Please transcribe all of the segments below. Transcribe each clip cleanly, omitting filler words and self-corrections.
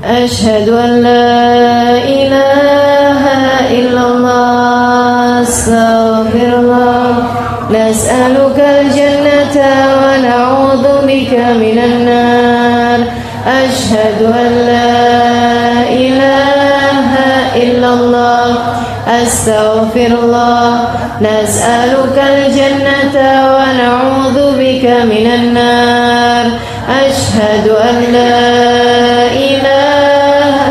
أشهد أن لا إله إلا الله أستغفر الله نسألك الجنة ونعوذ بك من النار أشهد أن لا إله إلا الله أستغفر الله نسألك الجنة ونعوذ بك من النار أشهد أن لا إله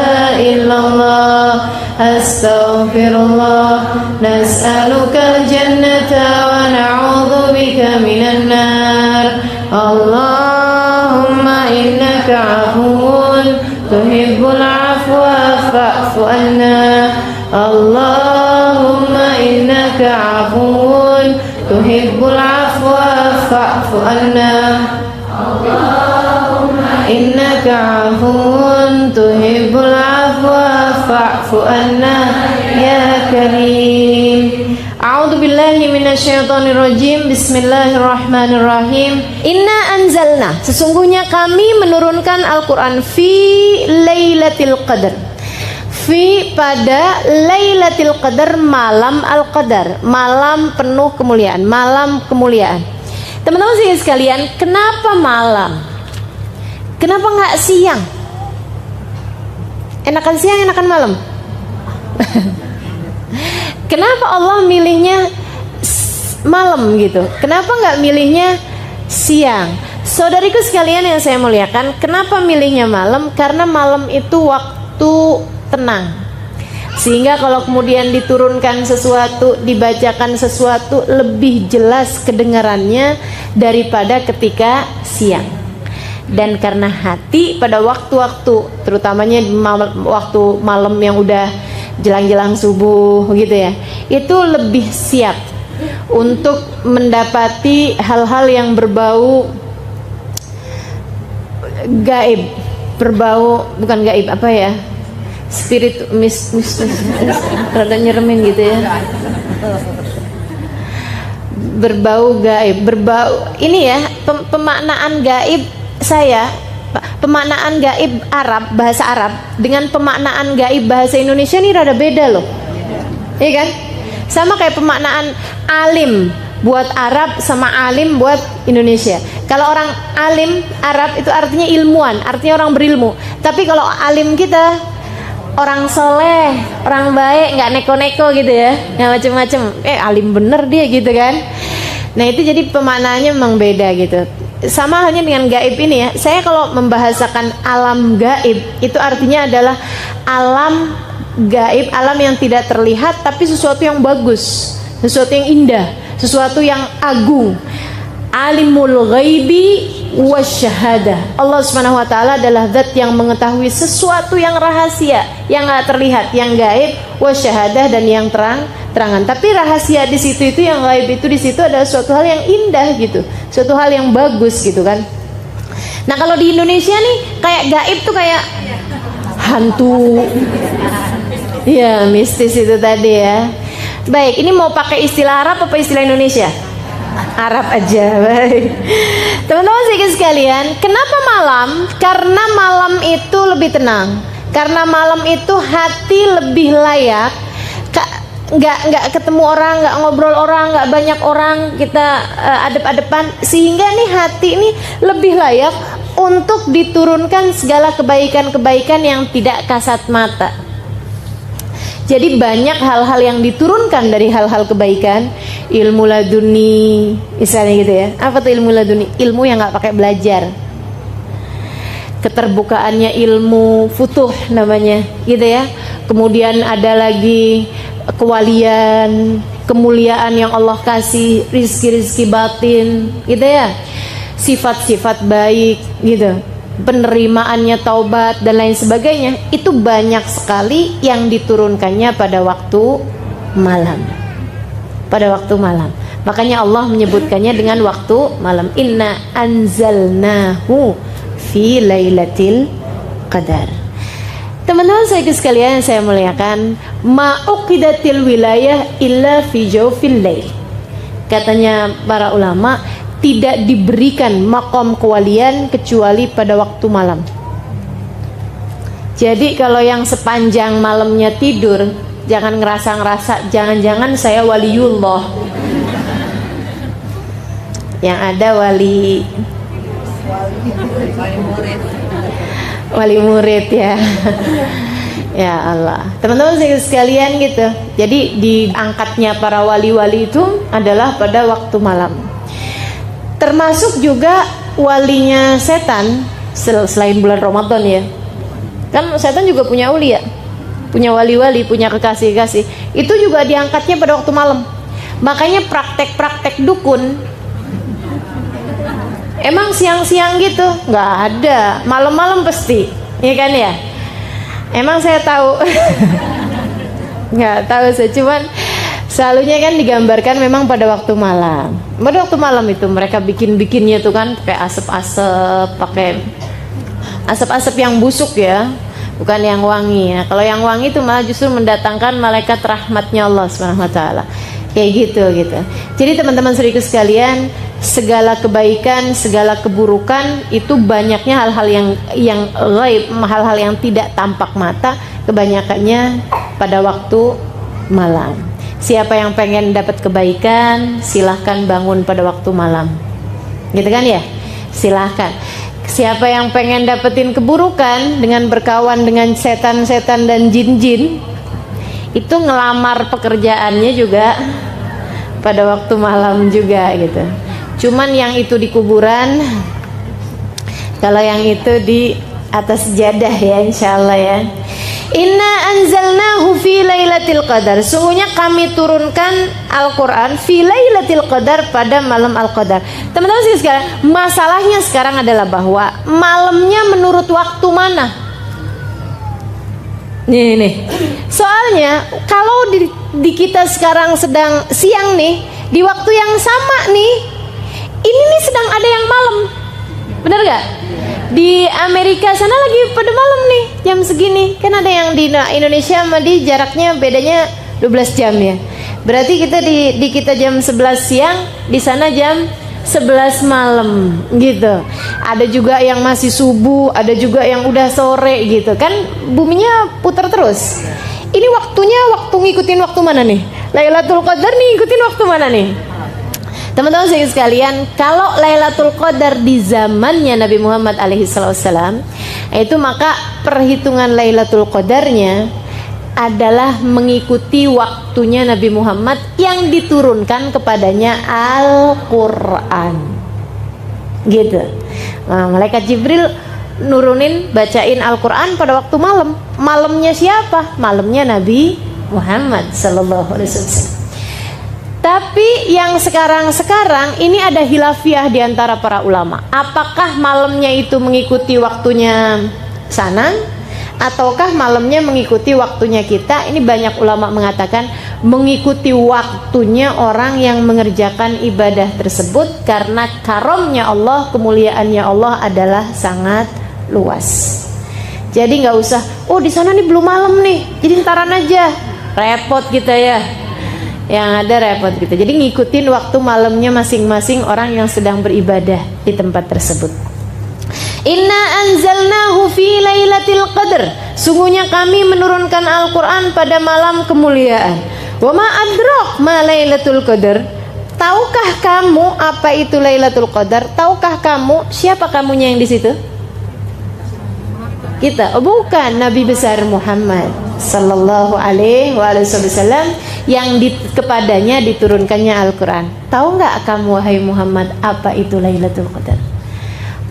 إلا الله أستغفر الله نسألك الجنة ونعوذ بك من النار اللهم إنك عفو تحب العفو فاعف عنا اللهم إنك عفو تحب العفو فاعف عنا إنك عفو تحب العفو فاعف عنا يا كريم أعوذ بالله من الشيطان الرجيم Bismillahirrahmanirrahim Inna anzalna sesungguhnya kami menurunkan Al-Quran fi Lailatul Qadar fi pada Lailatul Qadar malam Al-Qadar malam penuh kemuliaan malam kemuliaan. Teman-teman sekalian, kenapa malam? Kenapa nggak siang? Enakan siang, enakan malam? Kenapa Allah milihnya malam gitu? Kenapa nggak milihnya siang? Saudariku sekalian yang saya muliakan, kenapa milihnya malam? Karena malam itu waktu tenang. Sehingga kalau kemudian diturunkan sesuatu, dibacakan sesuatu, lebih jelas kedengarannya daripada ketika siang. Dan karena hati pada waktu-waktu, terutamanya waktu malam yang udah jelang-jelang subuh gitu ya, itu lebih siap untuk mendapati hal-hal yang berbau gaib, berbau bukan gaib apa ya, spirit rada nyeremin gitu ya, berbau gaib, berbau ini ya, pemaknaan gaib saya, pemaknaan gaib Arab, bahasa Arab dengan pemaknaan gaib bahasa Indonesia ini rada beda loh, iya kan? Sama kayak pemaknaan alim buat Arab sama alim buat Indonesia. Kalau orang alim Arab itu artinya ilmuwan, artinya orang berilmu. Tapi kalau alim kita orang soleh, orang baik, nggak neko-neko gitu ya, nggak macem-macem. Alim bener dia gitu kan. Nah itu jadi pemaknaannya memang beda gitu. Sama halnya dengan gaib ini ya. Saya kalau membahasakan alam gaib itu artinya adalah alam gaib, alam yang tidak terlihat tapi sesuatu yang bagus, sesuatu yang indah, sesuatu yang agung. Alimul ghaibi wasyahadah. Allah Subhanahu wa taala adalah zat yang mengetahui sesuatu yang rahasia, yang enggak terlihat, yang gaib, wasyahadah dan yang terangan. Tapi rahasia di situ itu, yang gaib itu di situ adalah suatu hal yang indah gitu, suatu hal yang bagus gitu kan. Nah, kalau di Indonesia nih kayak gaib tuh kayak hantu. Ya, mistis itu tadi ya. Baik, ini mau pakai istilah Arab apa istilah Indonesia? Arab aja, baik. Teman-teman sekalian, kenapa malam? Karena malam itu lebih tenang. Karena malam itu hati lebih layak. Nggak ketemu orang, nggak ngobrol orang, nggak banyak orang, kita adep-adepan, sehingga nih hati ini lebih layak untuk diturunkan segala kebaikan-kebaikan yang tidak kasat mata. Jadi banyak hal-hal yang diturunkan dari hal-hal kebaikan, ilmu laduni, misalnya gitu ya. Apa tuh ilmu laduni? Ilmu yang nggak pakai belajar. Keterbukaannya ilmu futuh namanya, gitu ya. Kemudian ada lagi kewalian, kemuliaan yang Allah kasih, rizki-rizki batin, gitu ya. Sifat-sifat baik, gitu. Penerimaannya taubat dan lain sebagainya, itu banyak sekali yang diturunkannya pada waktu malam. Pada waktu malam. Makanya Allah menyebutkannya dengan waktu malam. Inna anzalnahu fi lailatul qadar. Teman-teman saya sekalian yang saya muliakan, ma'uqidatil wilayah illa fi jawfil lail. Katanya para ulama, tidak diberikan makom kewalian kecuali pada waktu malam. Jadi kalau yang sepanjang malamnya tidur, jangan ngerasa-ngerasa jangan-jangan saya waliullah. Yang ada wali murid ya. Ya Allah, teman-teman sekalian gitu. Jadi diangkatnya para wali-wali itu adalah pada waktu malam. Termasuk juga walinya setan selain bulan Ramadan ya. Kan setan juga punya ulia, punya wali-wali, punya kekasih-kekasih. Itu juga diangkatnya pada waktu malam. Makanya praktek-praktek dukun emang siang-siang gitu nggak ada, malam-malam pasti, ya kan ya? Emang saya tahu. Nggak tahu saya, cuman selalunya kan digambarkan memang pada waktu malam. Pada waktu malam itu mereka bikinnya tuh kan pakai pakai asap-asap yang busuk ya, bukan yang wangi ya. Kalau yang wangi itu malah justru mendatangkan malaikat rahmatnya Allah Subhanahu wa taala. Kayak gitu. Jadi teman-teman saudaraku sekalian, segala kebaikan, segala keburukan itu banyaknya hal-hal yang gaib, hal-hal yang tidak tampak mata, kebanyakannya pada waktu malam. Siapa yang pengen dapat kebaikan, silahkan bangun pada waktu malam. Gitu kan ya? Silahkan. Siapa yang pengen dapetin keburukan dengan berkawan dengan setan-setan dan jin-jin, itu ngelamar pekerjaannya juga pada waktu malam juga gitu. Cuman yang itu di kuburan, kalau yang itu di atas jadah ya, insyaallah ya. Inna anzalnahu fi lailatul qadar. Sungguhnya kami turunkan Al-Quran fi lailatul qadar, pada malam Al-Qadar. Teman-teman sekalian, masalahnya sekarang adalah bahwa malamnya menurut waktu mana? Nih. Soalnya kalau di kita sekarang sedang siang nih, di waktu yang sama nih, ini nih sedang ada yang malam. Bener gak? Di Amerika sana lagi pada malam nih, jam segini. Kan ada yang di Indonesia sama di jaraknya bedanya 12 jam ya. Berarti kita di kita jam 11 siang, di sana jam 11 malam gitu. Ada juga yang masih subuh, ada juga yang udah sore gitu. Kan buminya putar terus. Ini waktunya ngikutin waktu mana nih? Lailatul Qadar nih ngikutin waktu mana nih? Teman-teman sekalian, kalau Lailatul Qadar di zamannya Nabi Muhammad alaihissalam, itu maka perhitungan Lailatul Qadarnya adalah mengikuti waktunya Nabi Muhammad yang diturunkan kepadanya Al-Quran gitu. Nah, malaikat Jibril nurunin bacain Al-Quran pada waktu malam. Malamnya siapa? Malamnya Nabi Muhammad sallallahu alaihi wasallam. Tapi yang sekarang ini ada hilafiah di antara para ulama. Apakah malamnya itu mengikuti waktunya sana, ataukah malamnya mengikuti waktunya kita? Ini banyak ulama mengatakan mengikuti waktunya orang yang mengerjakan ibadah tersebut, karena karomnya Allah, kemuliaannya Allah adalah sangat luas. Jadi nggak usah, oh di sana nih belum malam nih, jadi ntaran aja, repot kita ya. Yang ada repot kita. Jadi ngikutin waktu malamnya masing-masing orang yang sedang beribadah di tempat tersebut. Inna anzalnahu fi lailatul qadar. Sungguhnya kami menurunkan Al-Quran pada malam kemuliaan. Wa ma adrak ma lailatul qadar. Tahukah kamu apa itu Lailatul Qadar? Tahukah kamu siapa kamunya yang di situ? Kita, oh bukan, Nabi besar Muhammad sallallahu alaihi wasallam yang kepadanya diturunkannya Al-Quran. Tahu nggak kamu wahai Muhammad apa itu Lailatul Qadar?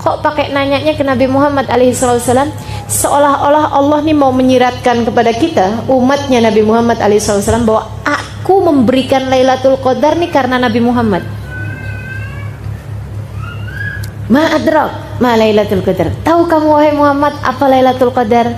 Kok pakai nanyanya ke Nabi Muhammad alaihi wasallam? Seolah-olah Allah nih mau menyiratkan kepada kita umatnya Nabi Muhammad alaihi wasallam bahwa aku memberikan Lailatul Qadar nih karena Nabi Muhammad. Ma adrak ma Lailatul Qadar. Tahu kamu wahai Muhammad apa Lailatul Qadar?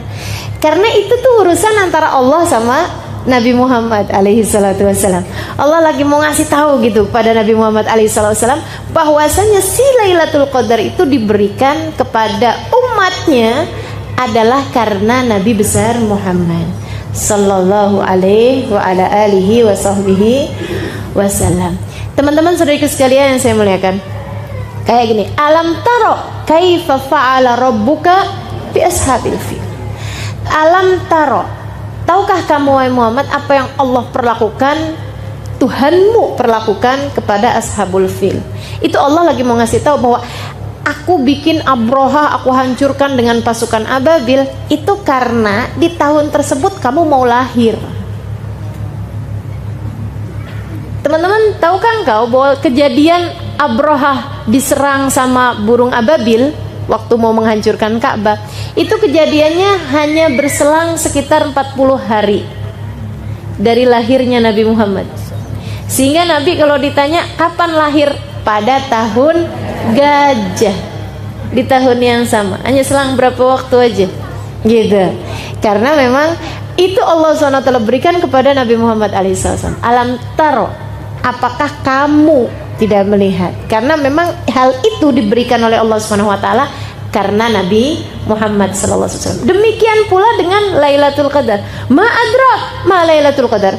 Karena itu tuh urusan antara Allah sama Nabi Muhammad alaihi salatu wassalam. Allah lagi mau ngasih tahu gitu pada Nabi Muhammad alaihi salatu wassalam bahwasanya si Lailatul Qadar itu diberikan kepada umatnya adalah karena Nabi besar Muhammad sallallahu alaihi wa ala alihi wa sahbihi wasallam. Teman-teman saudaraku sekalian yang saya muliakan, kayak gini, alam taro kaifa fa'ala rabbuka bi ashabil fil. Alam taro, tahukah kamu wahai Muhammad apa yang Allah perlakukan, Tuhanmu perlakukan kepada ashabul fil? Itu Allah lagi mau ngasih tahu bahwa aku bikin Abroha, aku hancurkan dengan pasukan Ababil, itu karena di tahun tersebut kamu mau lahir. Teman-teman, tahukah engkau bahwa kejadian Abroha diserang sama burung Ababil waktu mau menghancurkan Ka'bah, itu kejadiannya hanya berselang sekitar 40 hari dari lahirnya Nabi Muhammad. Sehingga Nabi kalau ditanya kapan lahir, pada tahun gajah, di tahun yang sama, hanya selang berapa waktu aja gitu. Karena memang itu Allah SWT berikan kepada Nabi Muhammad SAW. Alam taro, apakah kamu tidak melihat? Karena memang hal itu diberikan oleh Allah SWT karena Nabi Muhammad SAW. Demikian pula dengan Lailatul Qadar. Ma adrak ma Lailatul Qadar?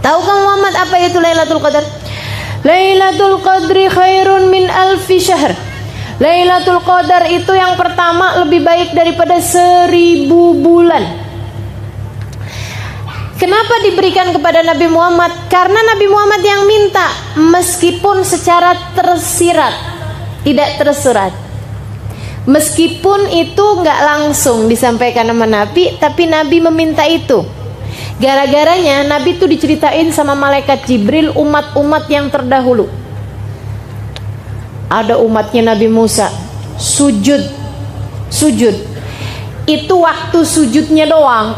Tahukah Muhammad apa itu Lailatul Qadar? Lailatul Qadri khairun min alfi syahr. Lailatul Qadar itu yang pertama lebih baik daripada 1000 bulan. Kenapa diberikan kepada Nabi Muhammad? Karena Nabi Muhammad yang minta, meskipun secara tersirat, tidak tersurat. Meskipun itu nggak langsung disampaikan sama Nabi, tapi Nabi meminta itu. Gara-garanya Nabi itu diceritain sama malaikat Jibril umat-umat yang terdahulu. Ada umatnya Nabi Musa sujud. Itu waktu sujudnya doang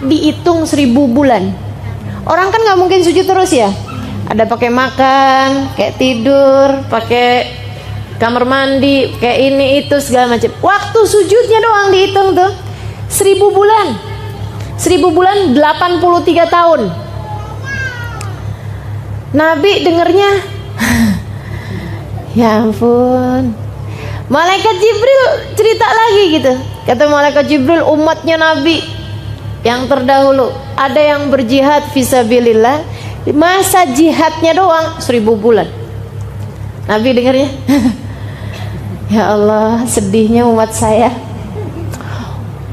dihitung 1000 bulan. Orang kan nggak mungkin sujud terus ya. Ada pakai makan, kayak tidur, pakai kamar mandi, kayak ini itu segala macam. Waktu sujudnya doang dihitung tuh 1000 bulan. 1000 bulan 83 tahun. Nabi dengernya ya ampun. Malaikat Jibril cerita lagi gitu. Kata malaikat Jibril, umatnya Nabi yang terdahulu ada yang berjihad fisabilillah, masa jihadnya doang 1000 bulan. Nabi dengarnya ya Allah, sedihnya umat saya.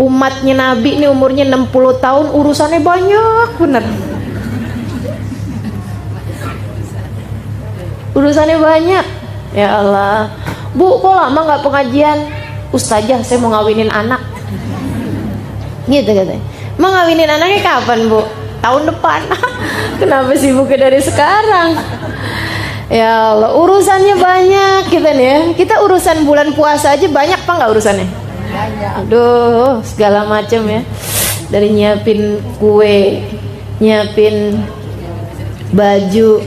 Umatnya Nabi ini umurnya 60 tahun, urusannya banyak bener. Urusannya banyak. Ya Allah, Bu, kok lama nggak pengajian? Ustazah, saya mau ngawinin anak. Gitu katanya. Mau ngawinin anaknya kapan, Bu? Tahun depan. Kenapa sibuknya dari sekarang? Ya Allah, urusannya banyak kita nih ya. Kita urusan bulan puasa aja banyak apa nggak urusannya? Banyak. Aduh, segala macam ya. Dari nyiapin kue, nyiapin baju,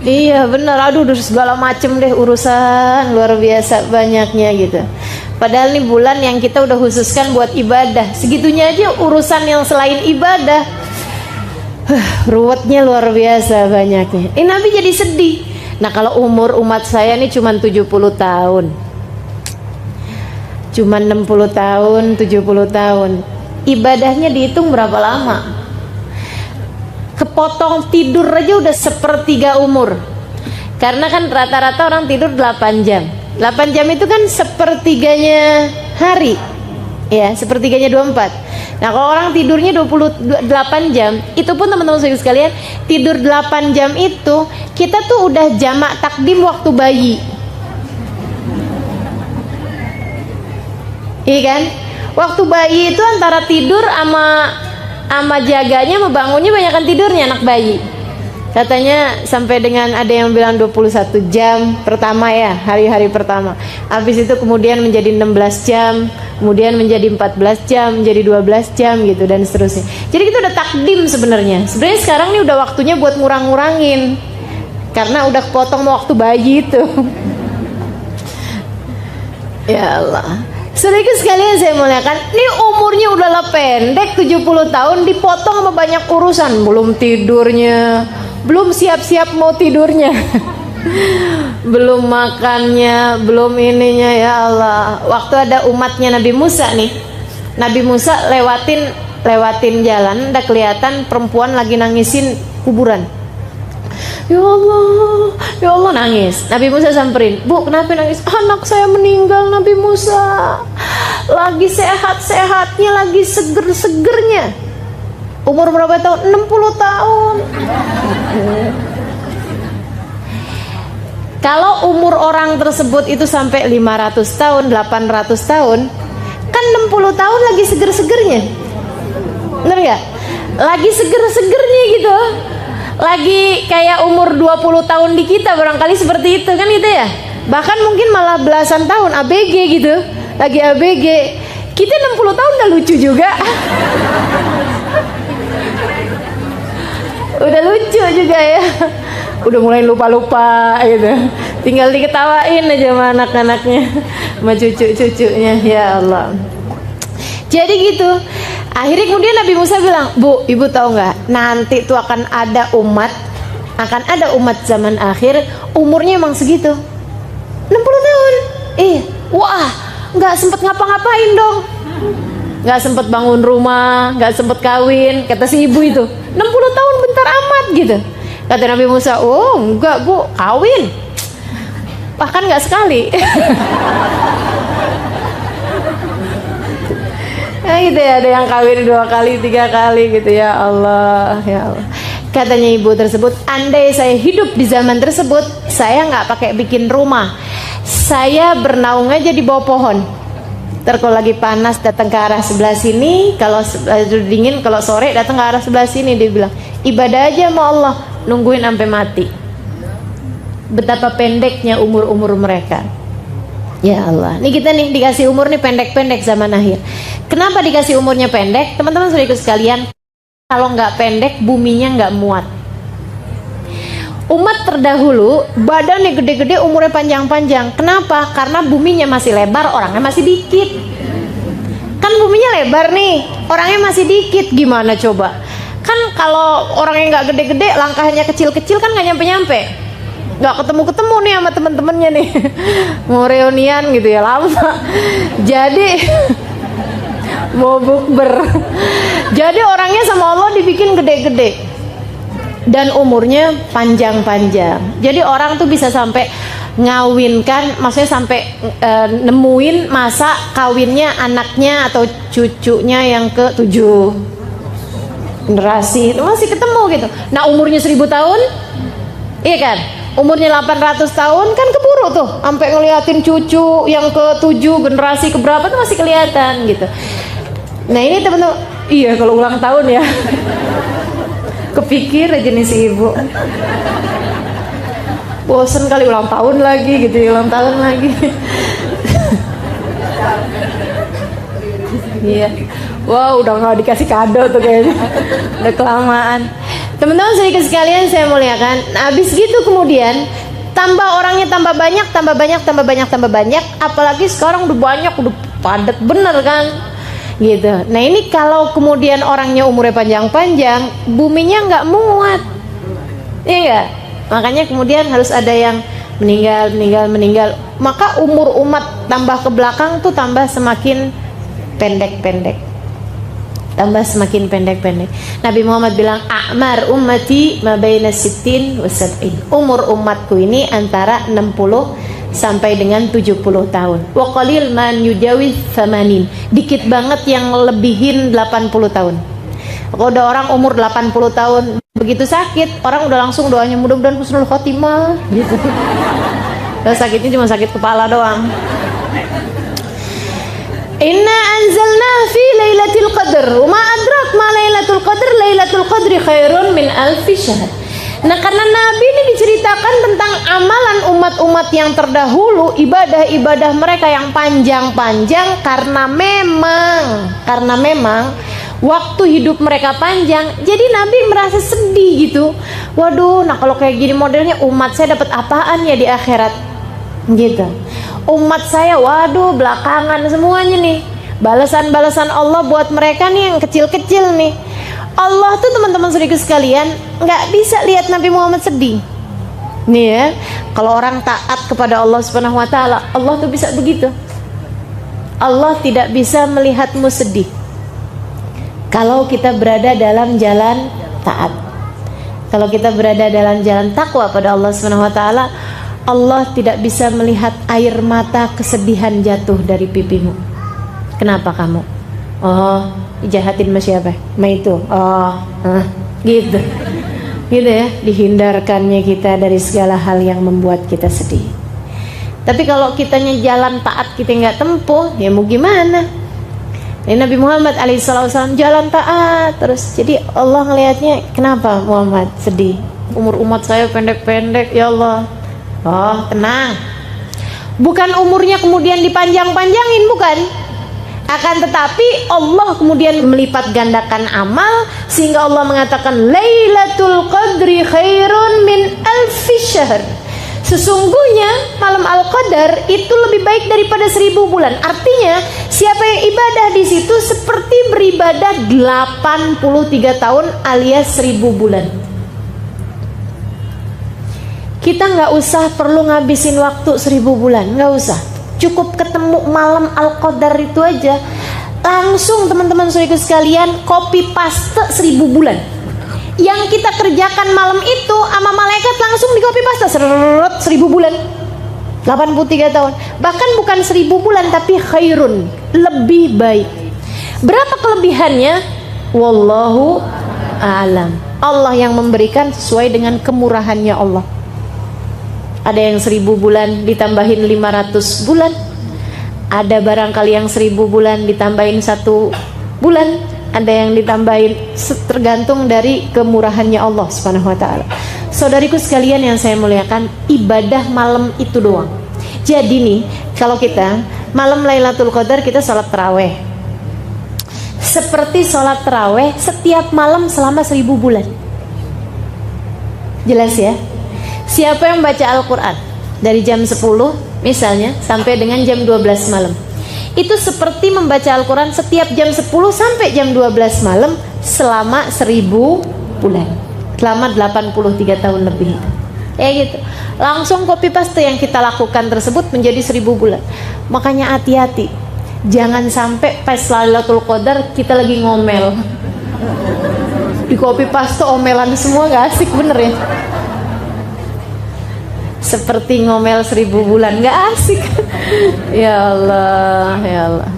iya benar, aduh segala macem deh urusan, luar biasa banyaknya gitu. Padahal ini bulan yang kita udah khususkan buat ibadah, segitunya aja urusan yang selain ibadah. Ruwetnya luar biasa banyaknya. Nabi jadi sedih. Nah kalau umur umat saya ini cuma 70 tahun, cuma 60 tahun, 70 tahun, ibadahnya dihitung berapa lama? Kepotong tidur aja udah sepertiga umur. Karena kan rata-rata orang tidur 8 jam. 8 jam itu kan sepertiganya hari. Ya, sepertiganya 24. Nah, kalau orang tidurnya 28 jam, itu pun teman-teman sekalian, tidur 8 jam itu kita tuh udah jamak takdim waktu bayi. Iya kan? Waktu bayi itu antara tidur sama jaganya, sama bangunnya banyakan tidurnya anak bayi. Katanya sampai dengan ada yang bilang 21 jam pertama ya, hari-hari pertama. Habis itu kemudian menjadi 16 jam, kemudian menjadi 14 jam, menjadi 12 jam gitu dan seterusnya. Jadi kita udah takdim sebenarnya. Sebenarnya sekarang ini udah waktunya buat ngurang-ngurangin. Karena udah kepotong waktu bayi itu. Ya Allah. Saudara sekalian saya muliakan, ini umurnya udahlah pendek 70 tahun dipotong sama banyak urusan, belum tidurnya, belum siap-siap mau tidurnya. Belum makannya, belum ininya, ya Allah. Waktu ada umatnya Nabi Musa nih. Nabi Musa lewatin jalan, udah kelihatan perempuan lagi nangisin kuburan. Ya Allah nangis. Nabi Musa samperin, Bu kenapa nangis? Anak saya meninggal Nabi Musa. lagi sehat-sehatnya, lagi seger-segernya. Umur berapa tahun? 60 tahun. Kalau umur orang tersebut itu sampai 500 tahun, 800 tahun, kan 60 tahun lagi seger-segernya. Bener gak? Lagi seger-segernya gitu. Lagi kayak umur 20 tahun di kita barangkali seperti itu kan gitu ya. Bahkan mungkin malah belasan tahun ABG gitu. Lagi ABG. Kita 60 tahun udah lucu juga. Udah lucu juga ya. Udah mulai lupa-lupa gitu. Tinggal diketawain aja sama anak-anaknya, sama cucu-cucunya. Ya Allah. Jadi gitu. Akhirnya kemudian Nabi Musa bilang, "Bu, ibu tahu nggak? Nanti tuh akan ada umat zaman akhir umurnya emang segitu. 60 tahun. Wah, nggak sempet ngapa-ngapain dong. Nggak sempet bangun rumah, nggak sempet kawin." Kata si ibu itu, 60 tahun bentar amat gitu. Kata Nabi Musa, "Oh enggak bu, kawin. Bahkan nggak sekali." Nah gitu ya, ada yang kawin 2 kali, 3 kali gitu. Ya Allah, ya Allah. Katanya ibu tersebut, andai saya hidup di zaman tersebut, saya nggak pakai bikin rumah, saya bernaung aja di bawah pohon. Ntar kalau lagi panas datang ke arah sebelah sini, kalau dingin, kalau sore datang ke arah sebelah sini. Dia bilang, ibadah aja sama Allah, nungguin sampai mati. Betapa pendeknya umur-umur mereka. Ya Allah, nih kita nih dikasih umur nih pendek-pendek zaman akhir. Kenapa dikasih umurnya pendek? Teman-teman saudara sekalian, kalau nggak pendek buminya nggak muat. Umat terdahulu badannya gede-gede, umurnya panjang-panjang. Kenapa? Karena buminya masih lebar, orangnya masih dikit. Kan buminya lebar nih, orangnya masih dikit. Gimana coba? Kan kalau orangnya nggak gede-gede, langkahnya kecil-kecil kan nggak nyampe-nyampe. Nggak ketemu-ketemu nih sama temen-temennya nih. Mau reunian gitu ya, lama. Jadi mau bukber. Jadi orangnya sama Allah dibikin gede-gede dan umurnya panjang-panjang. Jadi orang tuh bisa sampai ngawinkan, maksudnya sampai nemuin masa kawinnya anaknya atau cucunya yang ke-7 generasi itu masih ketemu gitu. Nah umurnya 1000 tahun, iya kan? Umurnya 800 tahun kan keburu tuh, sampai ngeliatin cucu yang ke-7 generasi keberapa tuh masih kelihatan gitu. Nah ini teman-teman, iya kalau ulang tahun ya. Kepikir aja nih si ibu, bosen kali ulang tahun lagi gitu ya, ulang tahun lagi. Iya, wow udah nggak dikasih kado tuh kayaknya, udah kelamaan. Teman-teman sedikit sekalian saya muliakan. Habis gitu kemudian tambah orangnya tambah banyak, tambah banyak, tambah banyak, tambah banyak. Apalagi sekarang udah banyak, udah padat bener kan. Gitu. Nah ini kalau kemudian orangnya umurnya panjang-panjang, buminya nggak muat, iya nggak? Makanya kemudian harus ada yang meninggal. Maka umur umat tambah ke belakang tuh tambah semakin pendek-pendek, tambah semakin pendek-pendek. Nabi Muhammad bilang, a'mar ummati ma baina 60 wa 70. Umur umatku ini antara 60 sampai dengan 70 tahun. Wa qalil man yujawiz 80. Dikit banget yang lebihin 80 tahun. Kalau udah orang umur 80 tahun begitu sakit, orang udah langsung doanya mudah-mudahan husnul khotimah gitu. Kalau sakitnya cuma sakit kepala doang. Inna anzalna fi lailatul qadr. Ma adrak ma lailatul qadr? Lailatul qadri khairun min alfi syahr. Nah karena Nabi ini diceritakan tentang amalan umat-umat yang terdahulu, ibadah-ibadah mereka yang panjang-panjang, karena memang waktu hidup mereka panjang. Jadi Nabi merasa sedih gitu. Waduh, nah kalau kayak gini modelnya umat saya dapat apaan ya di akhirat? Gitu. Umat saya, waduh belakangan semuanya nih. Balasan-balasan Allah buat mereka nih yang kecil-kecil nih. Allah tuh teman-teman saudara sekalian nggak bisa lihat Nabi Muhammad sedih. Nih ya, kalau orang taat kepada Allah Subhanahu Wa Taala, Allah tuh bisa begitu. Allah tidak bisa melihatmu sedih. Kalau kita berada dalam jalan taat, kalau kita berada dalam jalan takwa pada Allah Subhanahu Wa Taala, Allah tidak bisa melihat air mata kesedihan jatuh dari pipimu. Kenapa kamu? Oh, dijahatin sama siapa? Sama itu. Oh, gitu. Gitu ya, dihindarkannya kita dari segala hal yang membuat kita sedih. Tapi kalau kitanya jalan taat kita nggak tempuh, ya mau gimana? Ya, Nabi Muhammad alaihissalam jalan taat terus. Jadi Allah ngelihatnya, kenapa Muhammad sedih? Umur umat saya pendek-pendek, ya Allah. Oh, tenang. Bukan umurnya kemudian dipanjang-panjangin, bukan. Akan tetapi Allah kemudian melipat gandakan amal, sehingga Allah mengatakan Lailatul Qadri khairun min alfi syahr. Sesungguhnya malam Al-Qadar itu lebih baik daripada 1000 bulan. Artinya siapa yang ibadah di situ seperti beribadah 83 tahun alias 1000 bulan. Kita nggak usah perlu ngabisin waktu 1000 bulan, nggak usah. Cukup ketemu malam Al-Qadar itu aja, langsung teman-teman saudaraku sekalian copy paste 1000 bulan. Yang kita kerjakan malam itu sama malaikat langsung di copy paste 1000 bulan, 83 tahun. Bahkan bukan 1000 bulan tapi khairun, lebih baik. Berapa kelebihannya? Wallahu a'lam. Allah yang memberikan sesuai dengan kemurahannya Allah. Ada yang 1000 bulan ditambahin 500 bulan. Ada barangkali yang 1000 bulan ditambahin 1 bulan. Ada yang ditambahin, tergantung dari kemurahannya Allah Subhanahu wa ta'ala. Saudariku sekalian yang saya muliakan, ibadah malam itu doang. Jadi nih, kalau kita malam Lailatul Qadar kita sholat taraweh, seperti sholat taraweh setiap malam selama 1000 bulan. Jelas ya? Siapa yang baca Al-Quran dari jam 10 misalnya sampai dengan jam 12 malam, itu seperti membaca Al-Quran setiap jam 10 sampai jam 12 malam selama 1000 bulan, selama 83 tahun lebih. Gitu. Langsung copy paste yang kita lakukan tersebut menjadi 1000 bulan. Makanya hati-hati, jangan sampai pas Lailatul Qadar kita lagi ngomel, di copy paste omelan semua, gak asik bener ya. Seperti ngomel 1000 bulan, nggak asik. Ya Allah, ya Allah.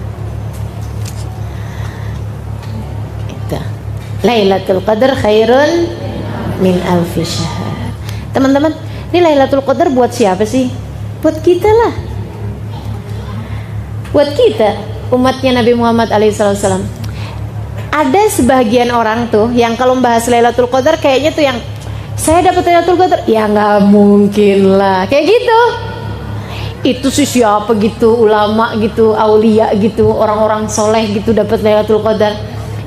Itu Lailatul Qadar khairun min alfi syahr. Teman-teman, ini Lailatul Qadar buat siapa sih? Buat kita lah. Buat kita, umatnya Nabi Muhammad alaihissalam. Ada sebagian orang tuh yang kalau membahas Lailatul Qadar kayaknya tuh yang saya dapat Lailatul Qadar, ya nggak mungkin lah, kayak gitu. Itu sih siapa gitu, ulama gitu, aulia gitu, orang-orang soleh gitu dapat Lailatul Qadar.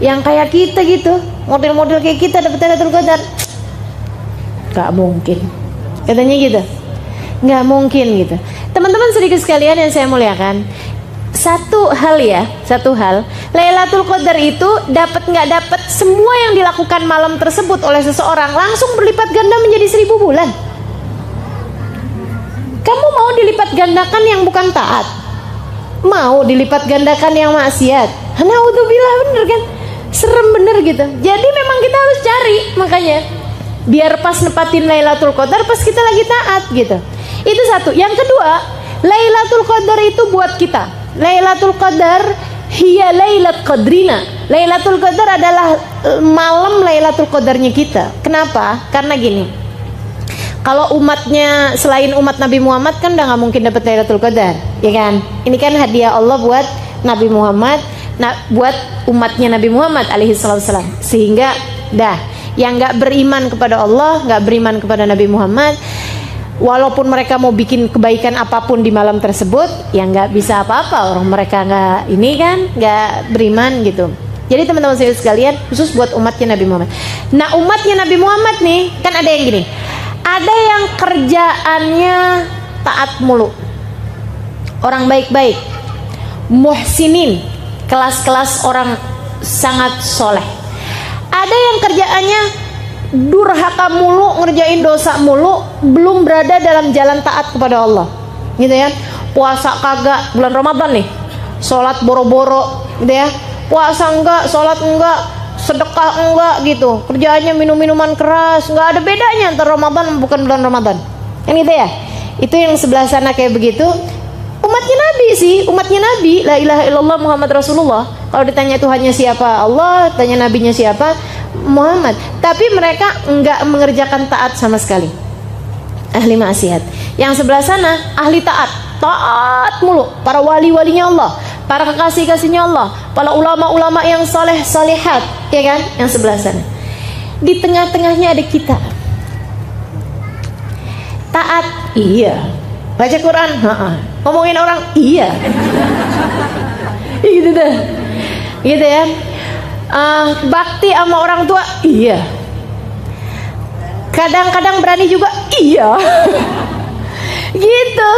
Yang kayak kita gitu, model-model kayak kita dapat Lailatul Qadar, nggak mungkin. Katanya gitu, nggak mungkin gitu. Teman-teman sedikit sekalian yang saya muliakan, satu hal, Lailatul Qadar itu dapat nggak dapat, semua yang dilakukan malam tersebut oleh seseorang langsung berlipat ganda menjadi 1000 bulan. Kamu mau dilipat gandakan yang bukan taat? Mau dilipat gandakan yang maksiat? Naudzubillah, bener kan? Serem bener gitu. Jadi memang kita harus cari, makanya biar pas nepatin Lailatul Qadar pas kita lagi taat gitu. Itu satu. Yang kedua, Lailatul Qadar itu buat kita. Lailatul Qadar hiya lailat qadrina. Lailatul Qadar adalah malam Lailatul Qadarnya kita. Kenapa? Karena gini, kalau umatnya selain umat Nabi Muhammad kan udah gak mungkin dapat Lailatul Qadar, ya kan? Ini kan hadiah Allah buat Nabi Muhammad, buat umatnya Nabi Muhammad alaihissalam. Sehingga yang gak beriman kepada Allah, gak beriman kepada Nabi Muhammad, walaupun mereka mau bikin kebaikan apapun di malam tersebut, ya nggak bisa apa-apa, orang mereka nggak beriman gitu. Jadi teman-teman sekalian, khusus buat umatnya Nabi Muhammad. Nah, umatnya Nabi Muhammad nih kan ada yang gini, ada yang kerjaannya taat mulu, orang baik-baik, muhsinin, kelas-kelas orang sangat soleh. Ada yang kerjaannya durhaka mulu, ngerjain dosa mulu, belum berada dalam jalan taat kepada Allah, gitu ya. Puasa kagak, bulan Ramadan nih, sholat boro-boro, gitu ya. Puasa enggak, sholat enggak, sedekah enggak, gitu. Kerjaannya minum-minuman keras, nggak ada bedanya antara Ramadan bukan bulan Ramadan, yang gitu ya. Itu yang sebelah sana kayak begitu. Umatnya Nabi sih, umatnya Nabi, la ilaha illallah Muhammad Rasulullah. Kalau ditanya Tuhannya siapa? Allah. Tanya nabinya siapa? Muhammad. Tapi mereka enggak mengerjakan taat sama sekali. Ahli maksiat. Yang sebelah sana ahli taat, taat mulu, para wali-walinya Allah, para kekasih-kasihnya Allah, para ulama-ulama yang saleh salihat, ya kan? Yang sebelah sana. Di tengah-tengahnya ada kita. Taat, iya. Baca Quran, ngomongin orang, iya. Gitu deh, gitu ya. Bakti sama orang tua, iya. Kadang-kadang berani juga, iya. Gitu.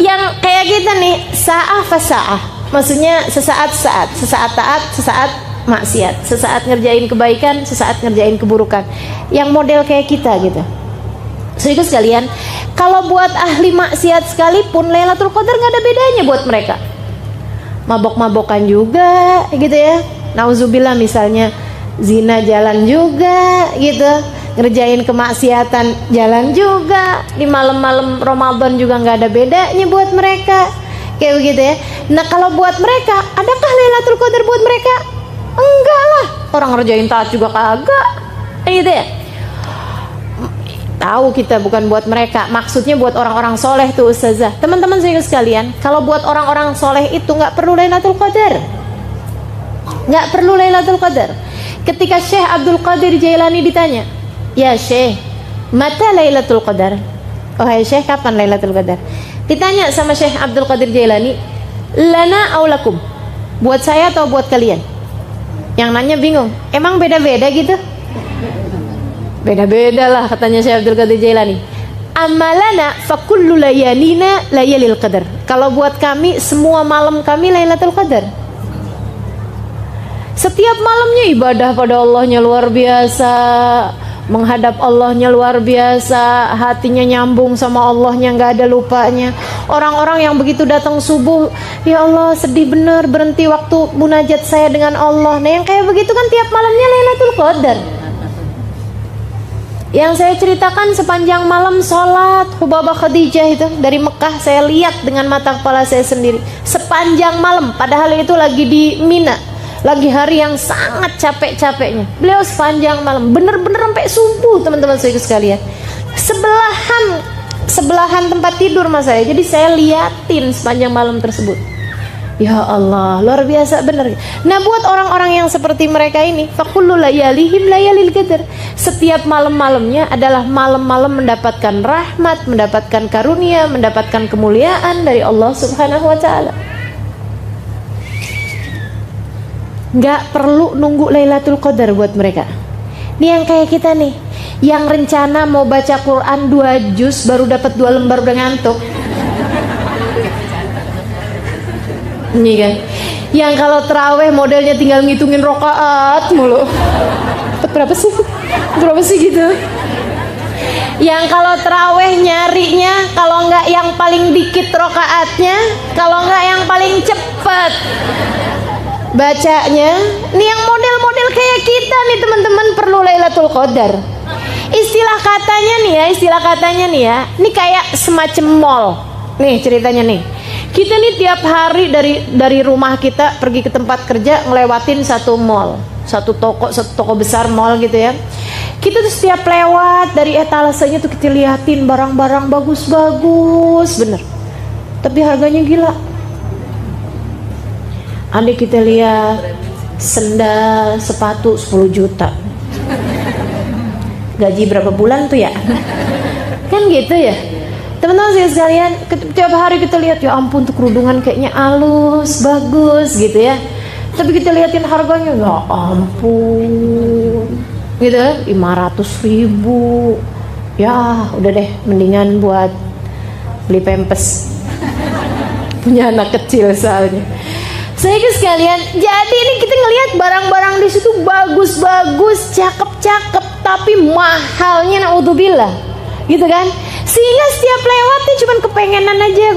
Yang kayak kita nih, sa'ah fasa'ah. Maksudnya sesaat-saat, sesaat taat, sesaat maksiat, sesaat ngerjain kebaikan, sesaat ngerjain keburukan. Yang model kayak kita gitu. Saudara sekalian, kalau buat ahli maksiat sekalipun Lailatul Qadar nggak ada bedanya buat mereka. Mabok-mabokan juga, gitu ya. Nauzubillah misalnya zina jalan juga, gitu. Ngerjain kemaksiatan jalan juga. Di malam-malam Ramadan juga nggak ada bedanya buat mereka, kayak begitu ya. Nah kalau buat mereka, adakah Lailatul Qadar buat mereka? Enggak lah. Orang ngerjain taat juga kagak, gitu ya. Tahu kita bukan buat mereka, maksudnya buat orang-orang soleh tuh ustazah. Teman-teman saya sekalian, kalau buat orang-orang soleh itu nggak perlu Lailatul Qadar, nggak perlu Lailatul Qadar. Ketika Syekh Abdul Qadir Jailani ditanya, ya Syekh, mata Lailatul Qadar? Oh hai Syekh, kapan Lailatul Qadar? Ditanya sama Syekh Abdul Qadir Jailani, lana aulakum, buat saya atau buat kalian? Yang nanya bingung, emang beda-beda gitu? Beda-beda lah katanya Syekh Abdul Qadir Jailani. Amalana fakullu layalina layalil qadar. Kalau buat kami semua malam kami Lailatul Qadar. Setiap malamnya ibadah pada Allahnya luar biasa, menghadap Allahnya luar biasa, hatinya nyambung sama Allahnya, nggak ada lupanya. Orang-orang yang begitu datang subuh, ya Allah sedih bener, berhenti waktu munajat saya dengan Allah. Nah yang kayak begitu kan tiap malamnya Lailatul Qadar. Yang saya ceritakan sepanjang malam sholat Hubabah Khadijah itu dari Mekah, saya lihat dengan mata kepala saya sendiri sepanjang malam, padahal itu lagi di Mina, lagi hari yang sangat capek-capeknya. Beliau sepanjang malam, bener-bener sampai subuh teman-teman saya sekalian. Sebelahan tempat tidur mas saya, jadi saya liatin sepanjang malam tersebut. Ya Allah, luar biasa bener. Nah buat orang-orang yang seperti mereka ini, fakullu layalihim layalil qadar. Setiap malam-malamnya adalah malam-malam mendapatkan rahmat, mendapatkan karunia, mendapatkan kemuliaan dari Allah Subhanahu wa taala. Nggak perlu nunggu Lailatul Qadar buat mereka. Ini yang kayak kita nih, yang rencana mau baca Quran 2 juz baru dapat 2 lembar udah ngantuk. Ini kan, yang kalau terawih modelnya tinggal ngitungin rokaat mulu. Berapa sih gitu. Yang kalau terawih nyarinya kalau nggak yang paling dikit rokaatnya, kalau nggak yang paling cepet bacanya. Nih yang model-model kayak kita nih teman-teman perlu Lailatul Qadar. Istilah katanya nih ya, ini kayak semacam mall. Nih ceritanya nih. Kita nih tiap hari dari rumah kita pergi ke tempat kerja ngelewatin satu mall, satu toko besar mall gitu ya. Kita tuh setiap lewat dari etalasenya tuh kita liatin barang-barang bagus-bagus bener, tapi harganya gila. Ada kita lihat sendal sepatu 10 juta. Gaji berapa bulan tuh ya? Kan gitu ya. Teman-teman sekalian, tiap hari kita lihat, ya ampun tuh kerudungan kayaknya halus, bagus gitu ya. Tapi kita liatin harganya, ya ampun, gitu, 500.000. Ya udah deh, mendingan buat beli pampers. Punya anak kecil soalnya. Saya sekalian, jadi ini kita ngelihat barang-barang di situ bagus-bagus, cakep-cakep, tapi mahalnya naudzubillah, gitu kan? Sehingga setiap lewatnya cuman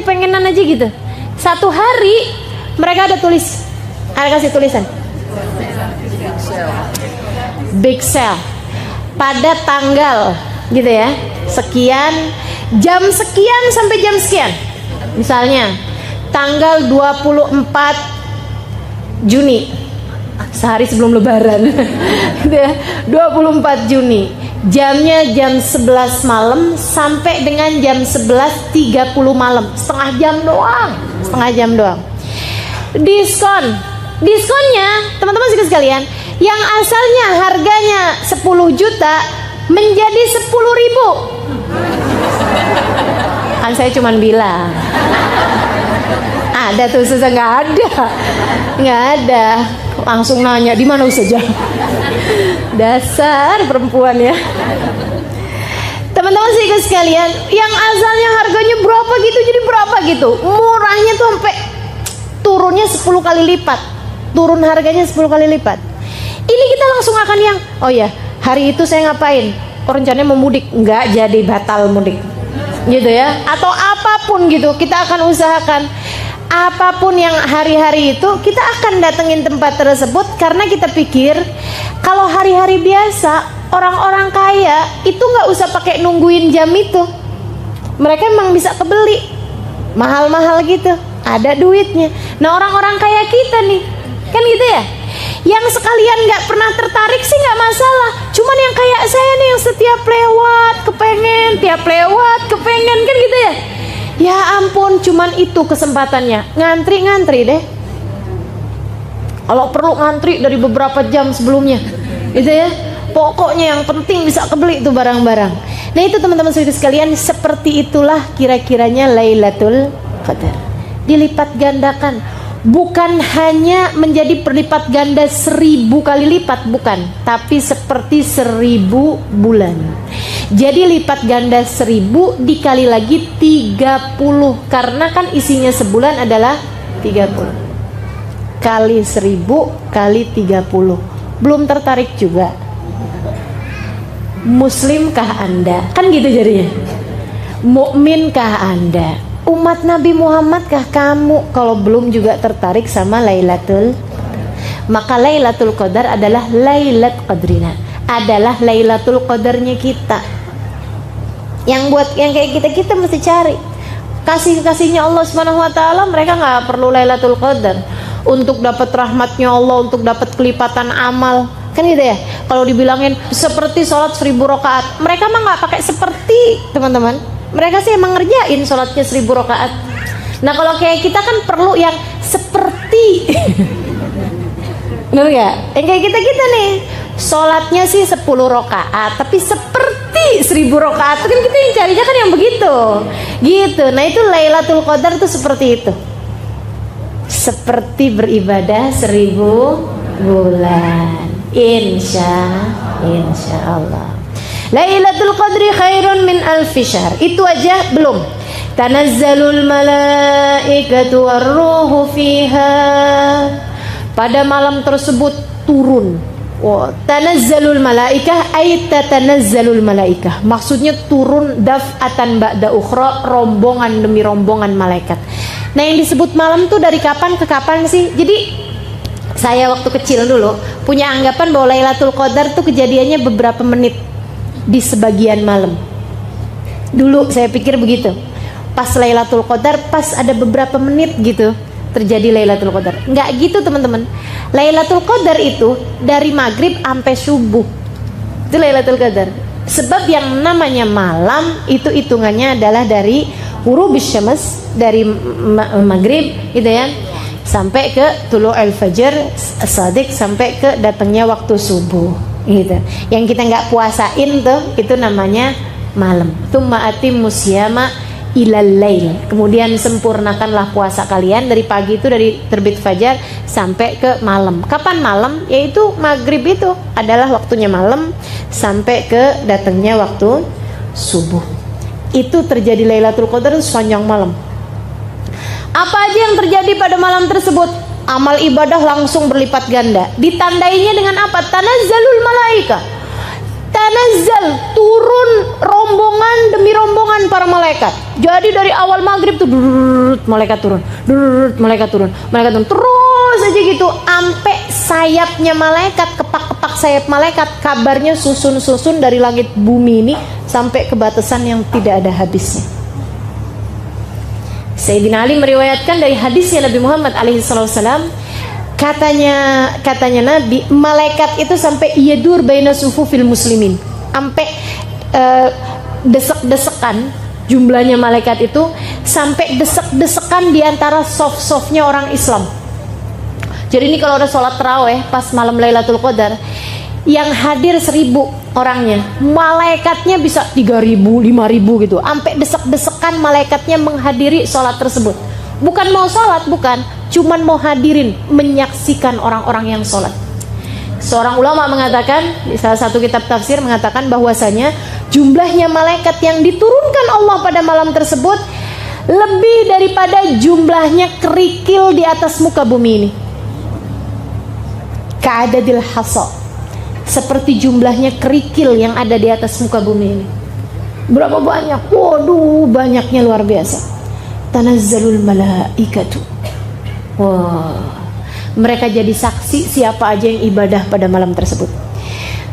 kepengenan aja gitu. Satu hari mereka ada kasih tulisan big sale pada tanggal gitu ya, sekian, jam sekian sampai jam sekian. Misalnya tanggal 24 Juni, sehari sebelum lebaran. 24 Juni, jamnya jam 11 malam sampai dengan jam 11.30 malam, setengah jam doang. Diskonnya teman-teman sekalian, yang asalnya harganya 10 juta menjadi 10.000. Kan saya cuman bilang ada tuh, susah nggak ada, langsung nanya di mana Ustazah. Dasar perempuan ya. Teman-teman sekalian, yang asalnya harganya berapa gitu jadi berapa gitu, murahnya tuh sampai turunnya 10 kali lipat, turun harganya 10 kali lipat. Ini kita langsung akan yang, oh ya hari itu saya ngapain, rencananya mau mudik, nggak jadi, batal mudik gitu ya, atau apapun gitu, kita akan usahakan apapun yang hari-hari itu kita akan datengin tempat tersebut, karena kita pikir kalau hari-hari biasa orang-orang kaya itu nggak usah pakai nungguin jam itu, mereka emang bisa kebeli mahal-mahal gitu, ada duitnya. Nah orang-orang kaya kita nih kan gitu ya, yang sekalian nggak pernah tertarik sih nggak masalah, cuman yang kayak saya nih yang setiap lewat kepengen, tiap lewat kepengen kan gitu ya. Ya ampun, cuman itu kesempatannya, ngantri deh. Kalau perlu ngantri dari beberapa jam sebelumnya gitu ya, pokoknya yang penting bisa kebeli itu barang-barang. Nah itu teman-teman sekalian, seperti itulah kira-kiranya Lailatul Qadar. Dilipat gandakan, bukan hanya menjadi berlipat ganda 1000 kali lipat, bukan, tapi seperti 1000 bulan. Jadi lipat ganda 1000 dikali lagi 30, karena kan isinya sebulan adalah 30 kali 1000 kali 30. Belum tertarik juga? Muslimkah Anda? Kan gitu jadinya. Mukminkah Anda? Umat Nabi Muhammadkah kamu kalau belum juga tertarik sama Lailatul? Maka Lailatul Qadar adalah Lailat Qadrina, adalah Lailatul Qadarnya kita. Yang buat yang kayak kita mesti cari kasih-kasihnya Allah Subhanahu wa taala. Mereka nggak perlu Lailatul Qadar untuk dapat rahmatnya Allah, untuk dapat kelipatan amal. Kan gitu ya. Kalau dibilangin seperti sholat 1000 rakaat, mereka mah nggak pakai seperti, teman-teman. Mereka sih emang ngerjain sholatnya 1000 rakaat. Nah kalau kayak kita kan perlu yang seperti bener gak? Yang kayak kita nih sholatnya sih 10 rakaat tapi seperti 1000 rakaat. Kan kita yang carinya kan yang begitu gitu. Nah itu Lailatul Qadar tuh seperti itu, seperti beribadah 1000 bulan. Insya Allah. Lailatul Qadri khairun min alfi syahr. Itu aja belum. Tanazzalul malaikatu warruhu fiha. Pada malam tersebut turun. Tanazzalul malaikah ay tatanazzalul malaikah. Maksudnya turun daf'atan ba'da ukhra, rombongan demi rombongan malaikat. Nah yang disebut malam tuh dari kapan ke kapan sih? Jadi saya waktu kecil dulu punya anggapan bahwa Lailatul Qadar tuh kejadiannya beberapa menit di sebagian malam. Dulu saya pikir begitu. Pas Lailatul Qadar pas ada beberapa menit gitu terjadi Lailatul Qadar. Enggak gitu teman-teman. Lailatul Qadar itu dari maghrib sampai subuh. Itu Lailatul Qadar. Sebab yang namanya malam itu hitungannya adalah dari ghurubus syams, dari maghrib gitu ya, sampai ke tulu'ul fajr as-shadiq, sampai ke datangnya waktu subuh gitu. Yang kita nggak puasain tuh itu namanya malam. Tsumma atimmus syiyama ilal lail. Kemudian sempurnakanlah puasa kalian dari pagi itu, dari terbit fajar sampai ke malam. Kapan malam? Yaitu maghrib itu adalah waktunya malam sampai ke datangnya waktu subuh. Itu terjadi Lailatul Qadar sepanjang malam. Apa aja yang terjadi pada malam tersebut? Amal ibadah langsung berlipat ganda. Ditandainya dengan apa? Tanazzalul malaika. Tanazzal, turun rombongan demi rombongan para malaikat. Jadi dari awal maghrib tuh malaikat turun, malaikat turun, terus aja gitu sampai sayapnya malaikat, kepak-kepak sayap malaikat, kabarnya susun-susun dari langit bumi ini sampai ke batasan yang tidak ada habisnya. Sayyidina Ali meriwayatkan dari hadisnya Nabi Muhammad alaihissalam, katanya Nabi, malaikat itu sampai yadur baina sufufil muslimin, sampai desek-desekan, jumlahnya malaikat itu sampai desek-desekan di antara soft-softnya orang Islam. Jadi ini kalau ada sholat taraweh pas malam Lailatul Qadar, yang hadir 1000 orangnya, malaikatnya bisa 3000, 5000 gitu, sampai desek-desekan malaikatnya menghadiri sholat tersebut. Bukan mau sholat, bukan, cuman mau hadirin, menyaksikan orang-orang yang sholat. Seorang ulama mengatakan, di salah satu kitab tafsir mengatakan bahwasanya jumlahnya malaikat yang diturunkan Allah pada malam tersebut lebih daripada jumlahnya kerikil di atas muka bumi ini. Ka'adadil hasa, seperti jumlahnya kerikil yang ada di atas muka bumi ini. Berapa banyak? Waduh, banyaknya luar biasa. Tanazzalul malaikatu. Wah, mereka jadi saksi siapa aja yang ibadah pada malam tersebut.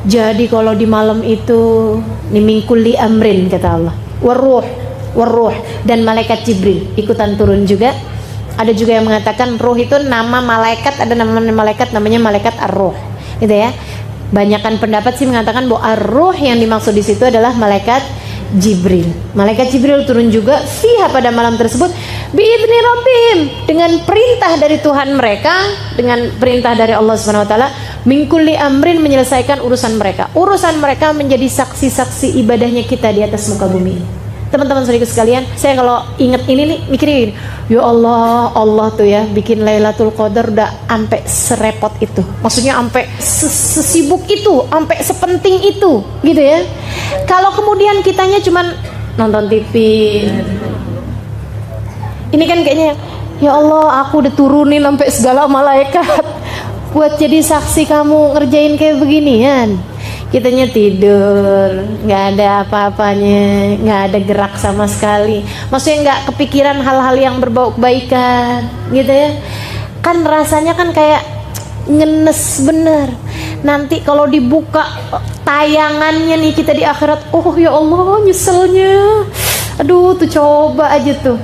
Jadi kalau di malam itu min kulli amrin, kata Allah, waruh, dan malaikat Jibril ikutan turun juga. Ada juga yang mengatakan ruh itu nama malaikat, ada nama malaikat namanya malaikat ar-ruh, gitu ya. Banyakan pendapat sih mengatakan bahwa ar-ruh yang dimaksud di situ adalah malaikat Jibril. Malaikat Jibril turun juga fiha pada malam tersebut biidzni rabbihim, dengan perintah dari Tuhan mereka, dengan perintah dari Allah Subhanahu wa taala, min kulli amrin, menyelesaikan urusan mereka. Urusan mereka menjadi saksi-saksi ibadahnya kita di atas muka bumi ini. Teman-teman saudaraku sekalian, saya kalau ingat ini nih mikirin, ya Allah, Allah tuh ya bikin Lailatul Qadar udah sampai serepot itu. Maksudnya sampai sesibuk itu, sampai sepenting itu, gitu ya. Kalau kemudian kitanya cuman nonton TV, ini kan kayaknya, ya Allah, aku udah turunin sampai segala malaikat buat jadi saksi kamu ngerjain kayak beginian. Kitanya tidur, nggak ada apa-apanya, nggak ada gerak sama sekali. Maksudnya nggak kepikiran hal-hal yang berbau kebaikan, gitu ya. Kan rasanya kan kayak ngenes bener. Nanti kalau dibuka tayangannya nih kita di akhirat, oh ya Allah, nyeselnya. Aduh, tuh coba aja tuh.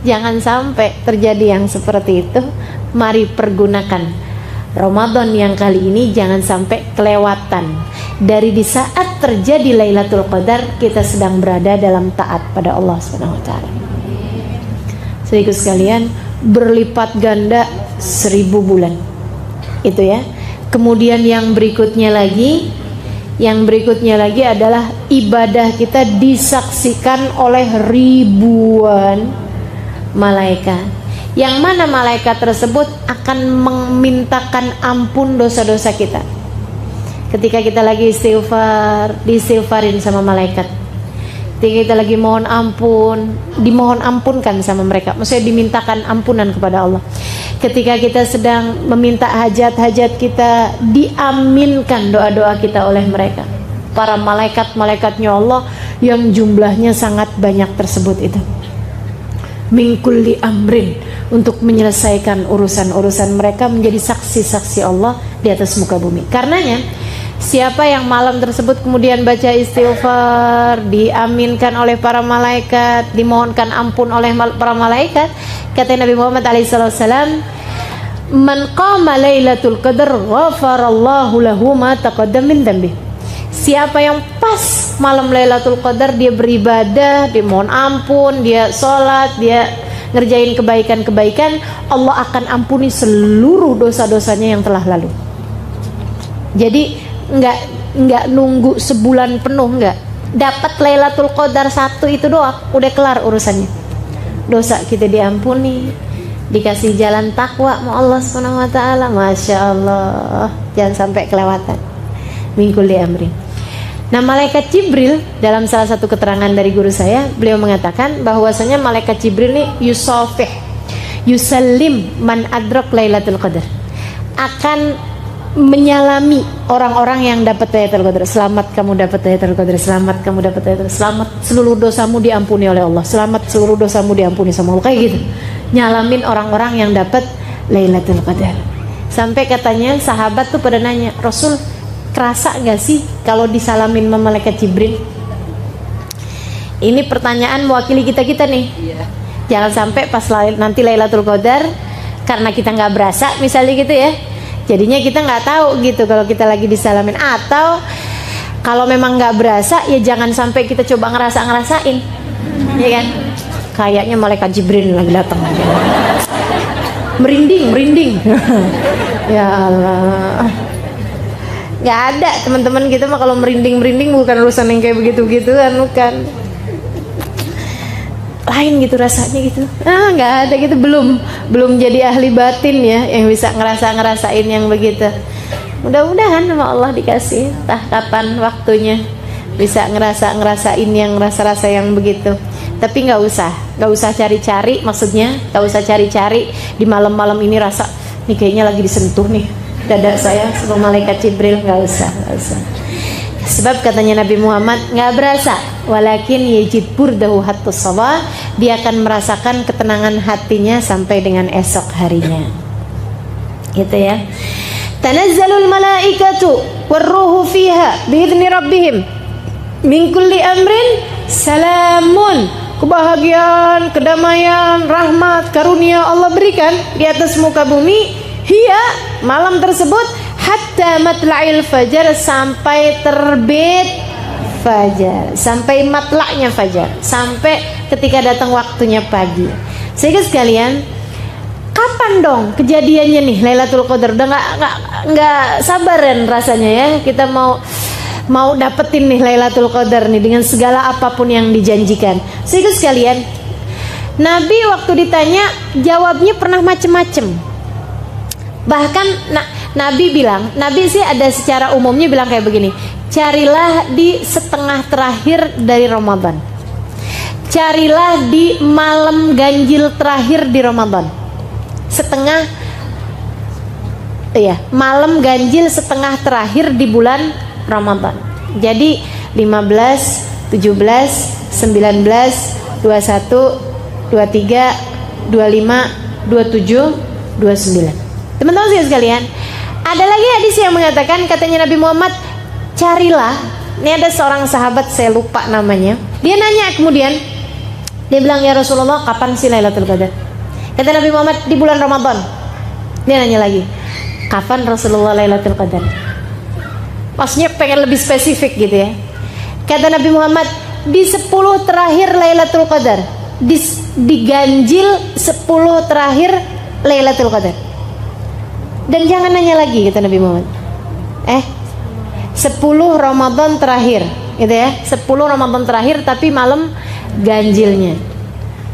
Jangan sampai terjadi yang seperti itu. Mari pergunakan Ramadan yang kali ini, jangan sampai kelewatan. Dari di saat terjadi Lailatul Qadar, kita sedang berada dalam taat pada Allah Subhanahu wa taala. Saudaraku sekalian, berlipat ganda 1000 bulan. Itu ya. Kemudian yang berikutnya lagi adalah ibadah kita disaksikan oleh ribuan malaikat. Yang mana malaikat tersebut akan memintakan ampun dosa-dosa kita. Ketika kita lagi istighfar, diistighfarin sama malaikat. Ketika kita lagi mohon ampun, dimohon ampunkan sama mereka. Maksudnya dimintakan ampunan kepada Allah. Ketika kita sedang meminta hajat-hajat kita, diaminkan doa-doa kita oleh mereka. Para malaikat-malaikatnya Allah yang jumlahnya sangat banyak tersebut itu. Min kulli amrin, untuk menyelesaikan urusan-urusan mereka, menjadi saksi-saksi Allah di atas muka bumi. Karenanya siapa yang malam tersebut kemudian baca istighfar, diaminkan oleh para malaikat, dimohonkan ampun oleh para malaikat, kata Nabi Muhammad alaihissalam, man qama lailatul qadar ghafarallahu lahu ma taqaddam min dhanbi. Siapa yang pas malam Lailatul Qadar dia beribadah, dia mohon ampun, dia sholat, dia ngerjain kebaikan-kebaikan, Allah akan ampuni seluruh dosa-dosanya yang telah lalu. Jadi nggak nunggu sebulan penuh, nggak. Dapat Lailatul Qadar 1 itu doang, udah kelar urusannya. Dosa kita diampuni, dikasih jalan takwa sama Allah Subhanahu wa taala. Masya Allah, jangan sampai kelewatan. Min kulli amrin. Nah, malaikat Jibril, dalam salah satu keterangan dari guru saya, beliau mengatakan bahwasanya malaikat Jibril ini yusafih, yusallim man adrak Lailatul Qadar, akan menyalami orang-orang yang dapat Lailatul Qadar. Selamat kamu dapat Lailatul Qadar, selamat kamu dapat Lailatul Qadar, selamat seluruh dosamu diampuni oleh Allah, selamat seluruh dosamu diampuni sama Allah, kayak gitu. Nyalamin orang-orang yang dapat Lailatul Qadar. Sampai katanya sahabat tuh pada nanya, Rasul, kerasa gak sih kalau disalamin sama malaikat Jibril? Ini pertanyaan mewakili kita nih. Jangan sampai pas nanti Lailatul Qadar, karena kita nggak berasa misalnya gitu ya, jadinya kita nggak tahu gitu kalau kita lagi disalamin. Atau kalau memang nggak berasa, ya jangan sampai kita coba ngerasain, ya kan? Kayaknya malaikat Jibril lagi datang, merinding. Ya Allah, nggak ada teman-teman kita mah kalau merinding bukan urusan yang kayak begitu kan, bukan. Lain gitu rasanya gitu. Nggak ada gitu, belum jadi ahli batin ya yang bisa ngerasain yang begitu. Mudah-mudahan sama Allah dikasih entah kapan waktunya bisa ngerasain yang rasa-rasa yang begitu. Tapi nggak usah cari-cari, maksudnya nggak usah cari-cari di malam-malam ini rasa nih kayaknya lagi disentuh nih dada saya sama malaikat Jibril, nggak usah. Sebab katanya Nabi Muhammad nggak berasa, walakin yajid burdahu hattus sabah, dia akan merasakan ketenangan hatinya sampai dengan esok harinya. Gitu ya. Tanazzalul malaikatu warruhu fiha biidzni rabbihim min kulli amrin salamun. Kebahagiaan, kedamaian, rahmat, karunia Allah berikan di atas muka bumi. Hiya, malam tersebut, hatta matla'il fajar, sampai terbit fajar, sampai matla'nya fajar, sampai ketika datang waktunya pagi. Sehingga sekalian, kapan dong kejadiannya nih Lailatul Qadar? Udah nggak sabaran rasanya ya, kita mau dapetin nih Lailatul Qadar nih dengan segala apapun yang dijanjikan. Sehingga sekalian, Nabi waktu ditanya jawabnya pernah macem-macem. Bahkan Nabi bilang, Nabi sih ada secara umumnya bilang kayak begini, carilah di setengah terakhir dari Ramadan, carilah di malam ganjil terakhir di Ramadan, malam ganjil setengah terakhir di bulan Ramadan. Jadi 15, 17, 19, 21, 23, 25, 27, 29. Teman-teman sekalian, ada lagi hadis yang mengatakan, katanya Nabi Muhammad, carilah, ini ada seorang sahabat saya lupa namanya, dia nanya kemudian, dia bilang, ya Rasulullah, kapan sih Lailatul Qadar? Kata Nabi Muhammad, di bulan Ramadan. Dia nanya lagi, kapan Rasulullah Lailatul Qadar? Maksudnya pengen lebih spesifik gitu ya. Kata Nabi Muhammad, di 10 terakhir Lailatul Qadar, di ganjil 10 terakhir Lailatul Qadar. Dan jangan nanya lagi, kata Nabi Muhammad, 10 Ramadan terakhir gitu ya, 10 Ramadan terakhir tapi malam ganjilnya.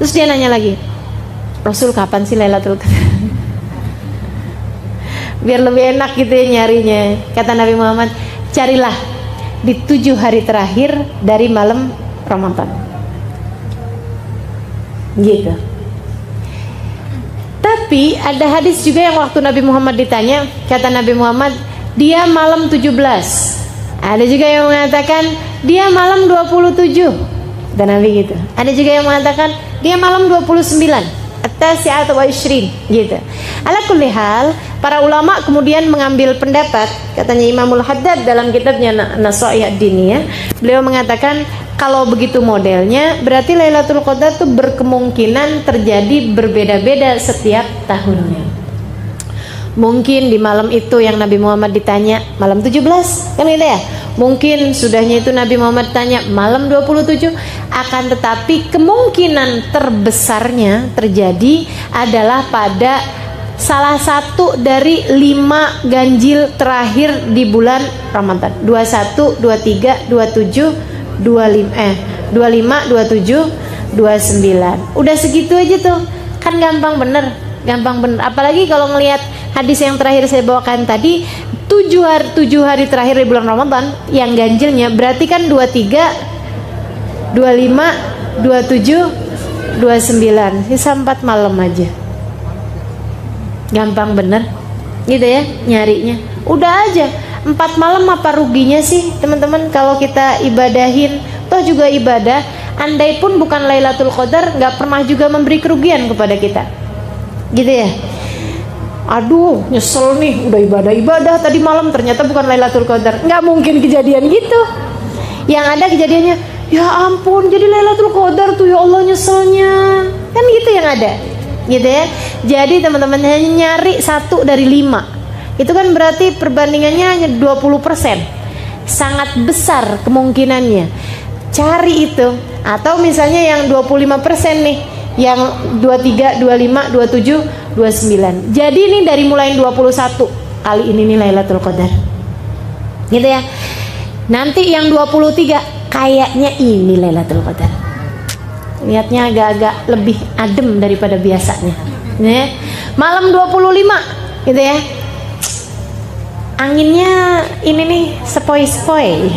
Terus dia nanya lagi, Rasul kapan sih Lailatul Qadar? Biar lebih enak gitu ya nyarinya. Kata Nabi Muhammad, carilah di 7 hari terakhir dari malam Ramadan. Gitu. Tapi ada hadis juga yang waktu Nabi Muhammad ditanya, kata Nabi Muhammad, dia malam 17. Ada juga yang mengatakan dia malam 27. Dan Nabi gitu. Ada juga yang mengatakan dia malam 29. At-tasi'at wa 20 gitu. Ala kulli hal, para ulama kemudian mengambil pendapat, katanya Imamul Haddad dalam kitabnya Nasaih ad-Diniyah, beliau mengatakan kalau begitu modelnya berarti Lailatul Qadar itu berkemungkinan terjadi berbeda-beda setiap tahunnya. Mungkin di malam itu yang Nabi Muhammad ditanya malam 17, kan gitu ya. Mungkin sudahnya itu Nabi Muhammad tanya malam 27. Akan tetapi kemungkinan terbesarnya terjadi adalah pada salah satu dari 5 ganjil terakhir di bulan Ramadan, 21, 23, 27, 25, 27, 29. Udah segitu aja tuh, kan gampang bener. Apalagi kalau ngelihat hadis yang terakhir saya bawakan tadi, 7 hari terakhir di bulan Ramadan yang ganjilnya berarti kan 23, 25, 27, 29. Sisa 4 malam aja. Gampang bener gitu ya nyarinya. Udah aja 4 malam, apa ruginya sih teman-teman kalau kita ibadahin? Toh juga ibadah, andai pun bukan Lailatul Qadar, gak pernah juga memberi kerugian kepada kita, gitu ya. Aduh nyesel nih, udah ibadah tadi malam ternyata bukan Lailatul Qadar. Nggak mungkin kejadian gitu. Yang ada kejadiannya, Ya ampun, jadi Lailatul Qadar tuh, ya Allah nyeselnya. Kan gitu yang ada, gitu ya. Jadi teman-teman hanya nyari 1 dari 5. Itu kan berarti perbandingannya hanya 20%. Sangat besar kemungkinannya. Cari itu. Atau misalnya yang 25% nih, yang 23, 25, 27, 29. Jadi ini dari mulai 21 kali ini nih Lailatul Qadar. Gitu ya. Nanti yang 23 kayaknya ini Lailatul Qadar. Lihatnya agak-agak lebih adem daripada biasanya. Ya. Malam 25 gitu ya. Anginnya ini nih sepoi-sepoi.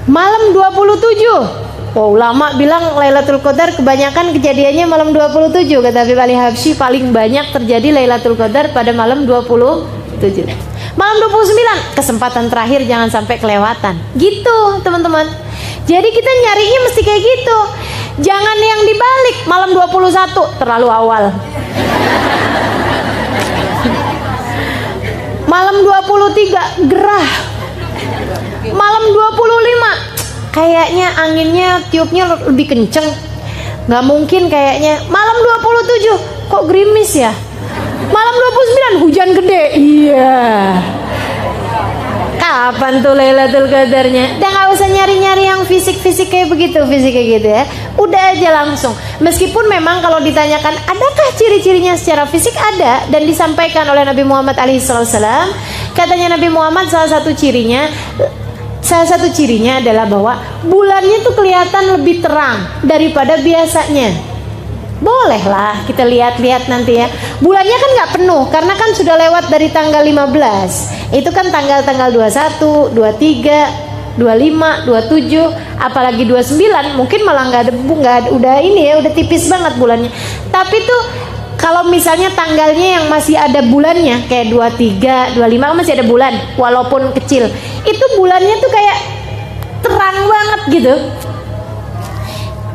Malam 27. Ulama bilang Lailatul Qadar kebanyakan kejadiannya malam 27. Kata Habib Ali Habsyi, paling banyak terjadi Lailatul Qadar pada malam 27. Malam 29, kesempatan terakhir jangan sampai kelewatan. Gitu teman-teman. Jadi kita nyarinya mesti kayak gitu. Jangan yang dibalik, malam 21 terlalu awal. Malam 23 gerah. Malam 25 kayaknya anginnya tiupnya lebih kenceng. Gak mungkin kayaknya. Malam 27 kok gerimis ya. Malam 29 hujan gede. Iya. Kapan tuh Lailatul Qadarnya? Udah gak usah nyari-nyari yang fisik-fisik kayak begitu, fisik kayak gitu ya. Udah aja langsung. Meskipun memang kalau ditanyakan adakah ciri-cirinya secara fisik, ada, dan disampaikan oleh Nabi Muhammad SAW. Katanya Nabi Muhammad salah satu cirinya adalah bahwa bulannya tuh kelihatan lebih terang daripada biasanya. Bolehlah kita lihat-lihat nanti ya. Bulannya kan nggak penuh karena kan sudah lewat dari tanggal 15. Itu kan tanggal-tanggal 21, 23, 25, 27, apalagi 29 mungkin malah nggak ada, udah ini ya, udah tipis banget bulannya. Tapi tuh kalau misalnya tanggalnya yang masih ada bulannya kayak 23, 25 masih ada bulan walaupun kecil. Itu bulannya tuh kayak terang banget gitu.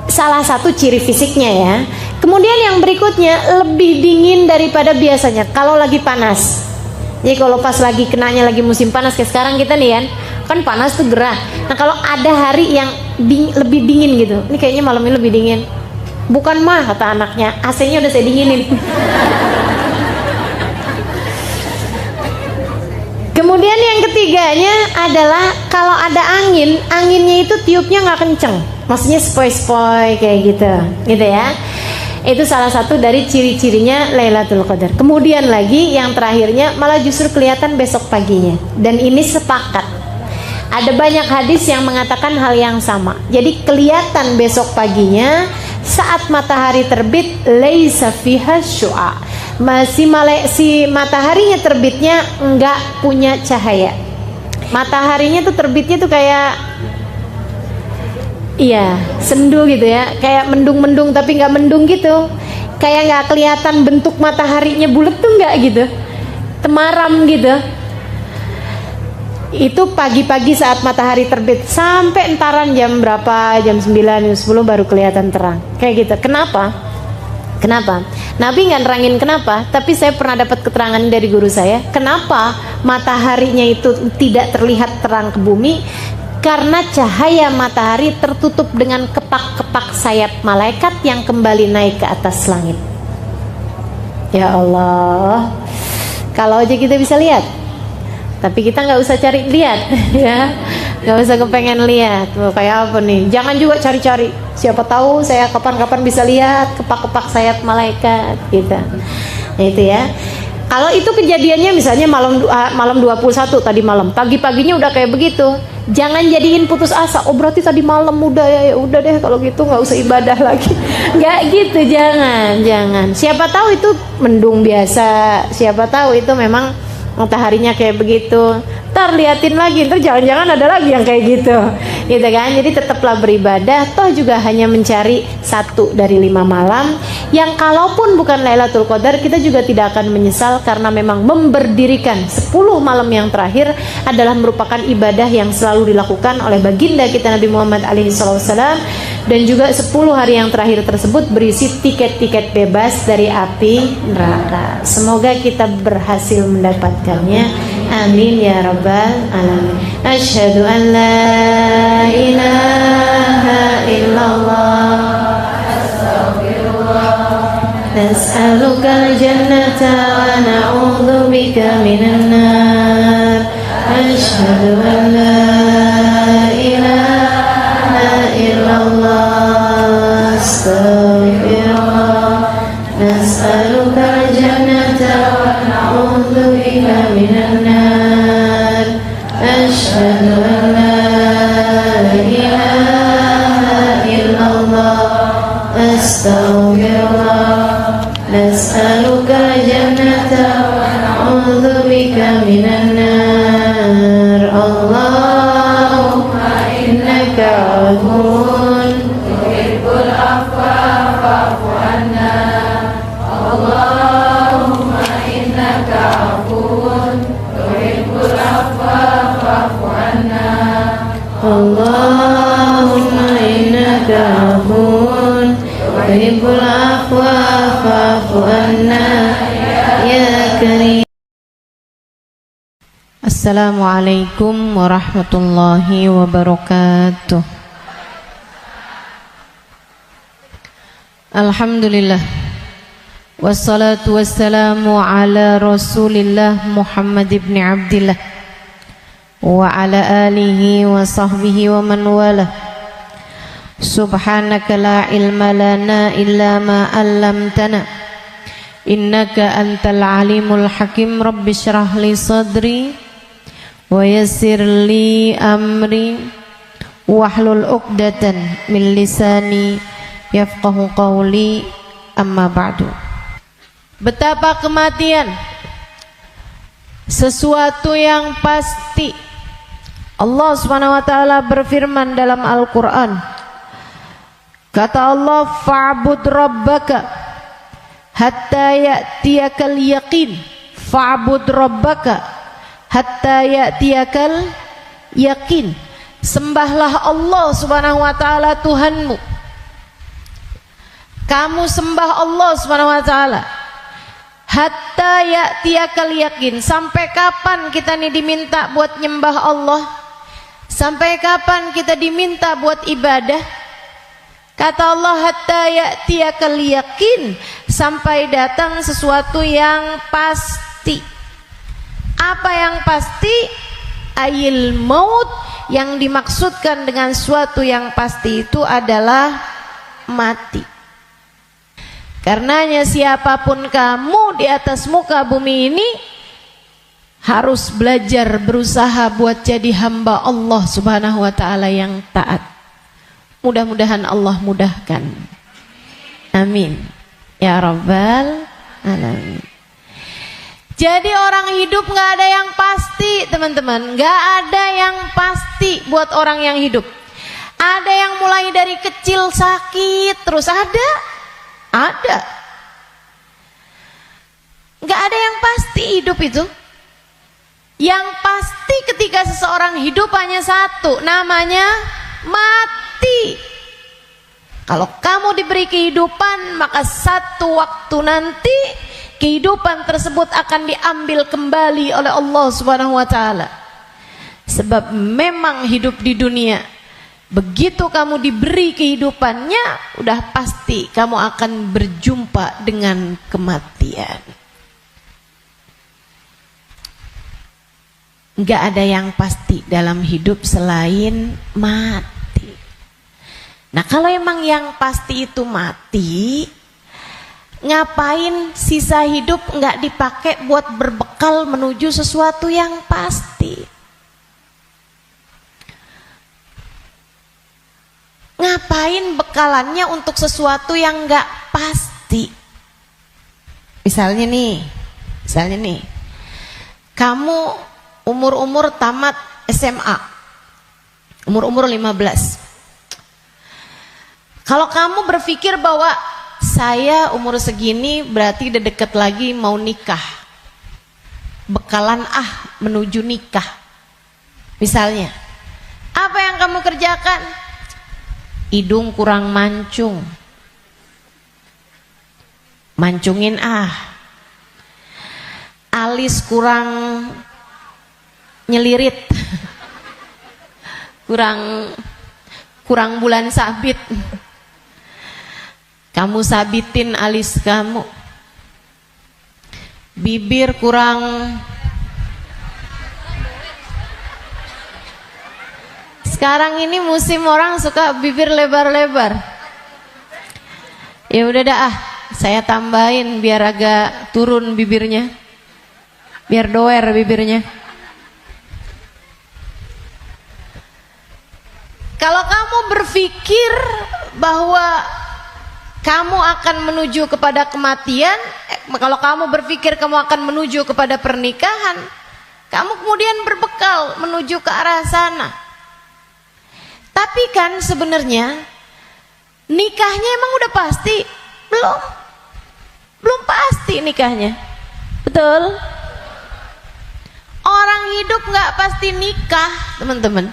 Salah satu ciri fisiknya ya. Kemudian yang berikutnya lebih dingin daripada biasanya kalau lagi panas. Jadi kalau pas lagi kenanya lagi musim panas kayak sekarang kita nih kan panas tuh gerah. Nah kalau ada hari yang lebih dingin gitu, ini kayaknya malam ini lebih dingin. Bukan mah kata anaknya, AC-nya udah saya dinginin. Kemudian yang ketiganya adalah kalau ada angin, anginnya itu tiupnya nggak kenceng, maksudnya sepoi-sepoi kayak gitu ya. Itu salah satu dari ciri-cirinya Lailatul Qadar. Kemudian lagi yang terakhirnya malah justru kelihatan besok paginya. Dan ini sepakat. Ada banyak hadis yang mengatakan hal yang sama. Jadi kelihatan besok paginya saat matahari terbit, laisa fiha syu'a. Si mataharinya terbitnya enggak punya cahaya. Mataharinya tuh terbitnya tuh kayak sendu gitu ya, kayak mendung-mendung tapi nggak mendung gitu, kayak nggak kelihatan bentuk mataharinya bulat tuh nggak gitu, temaram gitu. Itu pagi-pagi saat matahari terbit sampai entaran jam berapa, jam 9, jam 10 baru kelihatan terang kayak gitu. Kenapa? Nabi nggak nerangin kenapa, tapi saya pernah dapat keterangan dari guru saya. Kenapa mataharinya itu tidak terlihat terang ke bumi? Karena cahaya matahari tertutup dengan kepak-kepak sayap malaikat yang kembali naik ke atas langit. Ya Allah, kalau aja kita bisa lihat, tapi kita nggak usah cari lihat, ya, nggak usah kepengen lihat. Kayak apa nih? Jangan juga cari-cari. Siapa tahu saya kapan-kapan bisa lihat kepak-kepak sayap malaikat, gitu. Nah, itu ya. Kalau itu kejadiannya misalnya malam 21 tadi malam, pagi-paginya udah kayak begitu. Jangan jadiin putus asa. Oh berarti tadi malam udah ya udah deh kalau gitu nggak usah ibadah lagi. Nggak gitu, jangan. Siapa tahu itu mendung biasa. Siapa tahu itu memang mataharinya kayak begitu. Ntar liatin lagi, ntar jangan-jangan ada lagi yang kayak gitu kan. Jadi tetaplah beribadah. Toh juga hanya mencari 1 dari 5 malam yang kalaupun bukan Lailatul Qadar kita juga tidak akan menyesal, karena memang memberdirikan 10 malam yang terakhir adalah merupakan ibadah yang selalu dilakukan oleh baginda kita Nabi Muhammad SAW. Dan juga 10 hari yang terakhir tersebut berisi tiket-tiket bebas dari api neraka. Semoga kita berhasil mendapatkannya. Amin ya rabbal alamin. أشهد أن لا إله إلا الله نسألك الجنة ونعوذ بك من النار أشهد أن لا إله إلا الله أستغفر الله نسألك الجنة ونعوذ بك من النار أشهد أن لا إله إلا الله أستغفر الله نسألك الجنة ونعوذ بك من النار اللهم إنك عفو تحب العفو فاعف عنا اللهم إنك عفو تحب العفو فاعف عنا اللهم إنك عفو تحب العفو فاعف عنا يا كريم. Assalamualaikum warahmatullahi wabarakatuh. Alhamdulillah wassalatu wassalamu ala rasulillah Muhammad ibn Abdillah wa ala alihi wa sahbihi wa man wala. Subhanaka la ilma lana illa ma 'allamtana innaka antal alimul hakim. Rabbi shrah li sadri wa yassir li amri wahlul 'uqdatan min lisani yafqahu qawli. Amma ba'du. Betapa kematian sesuatu yang pasti. Allah Subhanahu wa taala berfirman dalam Al-Qur'an, kata Allah, fa'bud rabbaka hatta ya'tiyakal yaqin. Fa'bud rabbaka hatta ya'tiyakal yaqin. Sembahlah Allah Subhanahu wa taala Tuhanmu. Kamu sembah Allah Subhanahu wa taala hatta ya'tiyakal yaqin. Sampai kapan kita nih diminta buat nyembah Allah? Sampai kapan kita diminta buat ibadah? Kata Allah, hatta ya'tiyakal yaqin, sampai datang sesuatu yang pasti. Apa yang pasti? Ayil maut. Yang dimaksudkan dengan suatu yang pasti itu adalah mati. Karenanya siapapun kamu di atas muka bumi ini harus belajar berusaha buat jadi hamba Allah Subhanahu wa taala yang taat. Mudah-mudahan Allah mudahkan. Amin ya rabbal alamin. Jadi orang hidup gak ada yang pasti, teman-teman. Gak ada yang pasti buat orang yang hidup. Ada yang mulai dari kecil sakit terus ada. Gak ada yang pasti hidup itu. Yang pasti ketika seseorang hidup hanya satu, namanya mati. Kalau kamu diberi kehidupan, maka satu waktu nanti kehidupan tersebut akan diambil kembali oleh Allah Subhanahu wa taala. Sebab memang hidup di dunia, begitu kamu diberi kehidupannya, udah pasti kamu akan berjumpa dengan kematian. Nggak ada yang pasti dalam hidup selain mati. Nah, kalau emang yang pasti itu mati, ngapain sisa hidup nggak dipakai buat berbekal menuju sesuatu yang pasti? Ngapain bekalannya untuk sesuatu yang nggak pasti? Misalnya nih, kamu umur tamat SMA, umur 15. Kalau kamu berpikir bahwa saya umur segini berarti udah deket lagi mau nikah, bekalan menuju nikah. Misalnya, apa yang kamu kerjakan? Hidung kurang mancung, mancungin alis kurang nyelirit, kurang bulan sabit. Kamu sabitin alis kamu. Bibir kurang. Sekarang ini musim orang suka bibir lebar-lebar. Ya udah dah, saya tambahin biar agak turun bibirnya. Biar doer bibirnya. Kalau kamu berpikir bahwa kamu akan menuju kepada kematian, kalau kamu berpikir kamu akan menuju kepada pernikahan, kamu kemudian berbekal menuju ke arah sana. Tapi kan sebenarnya nikahnya emang udah pasti? Belum pasti nikahnya. Betul? Orang hidup nggak pasti nikah, teman-teman.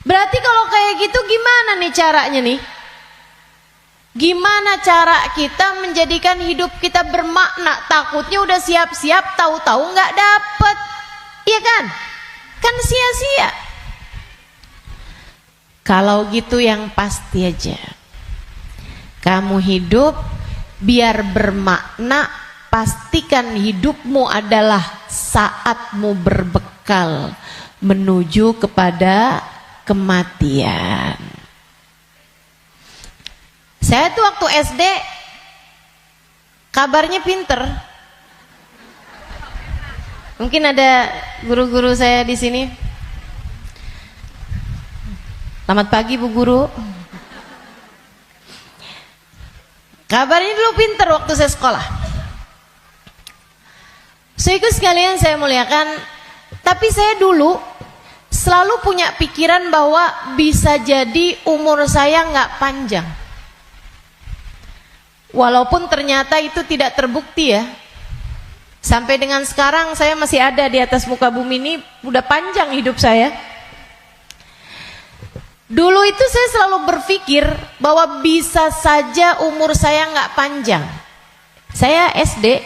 Berarti kalau kayak gitu gimana nih caranya nih? Gimana cara kita menjadikan hidup kita bermakna? Takutnya udah siap-siap, tahu-tahu nggak dapet, iya kan? Kan sia-sia. Kalau gitu yang pasti aja, kamu hidup biar bermakna. Pastikan hidupmu adalah saatmu berbekal menuju kepada kematian. Saya tuh waktu SD kabarnya pinter. Mungkin ada guru-guru saya di sini. Selamat pagi Bu Guru. Kabarnya dulu pinter waktu saya sekolah. Saudaraku sekalian saya muliakan, tapi saya dulu selalu punya pikiran bahwa bisa jadi umur saya nggak panjang. Walaupun ternyata itu tidak terbukti ya. Sampai dengan sekarang saya masih ada di atas muka bumi ini, udah panjang hidup saya. Dulu itu saya selalu berpikir bahwa bisa saja umur saya nggak panjang. Saya SD,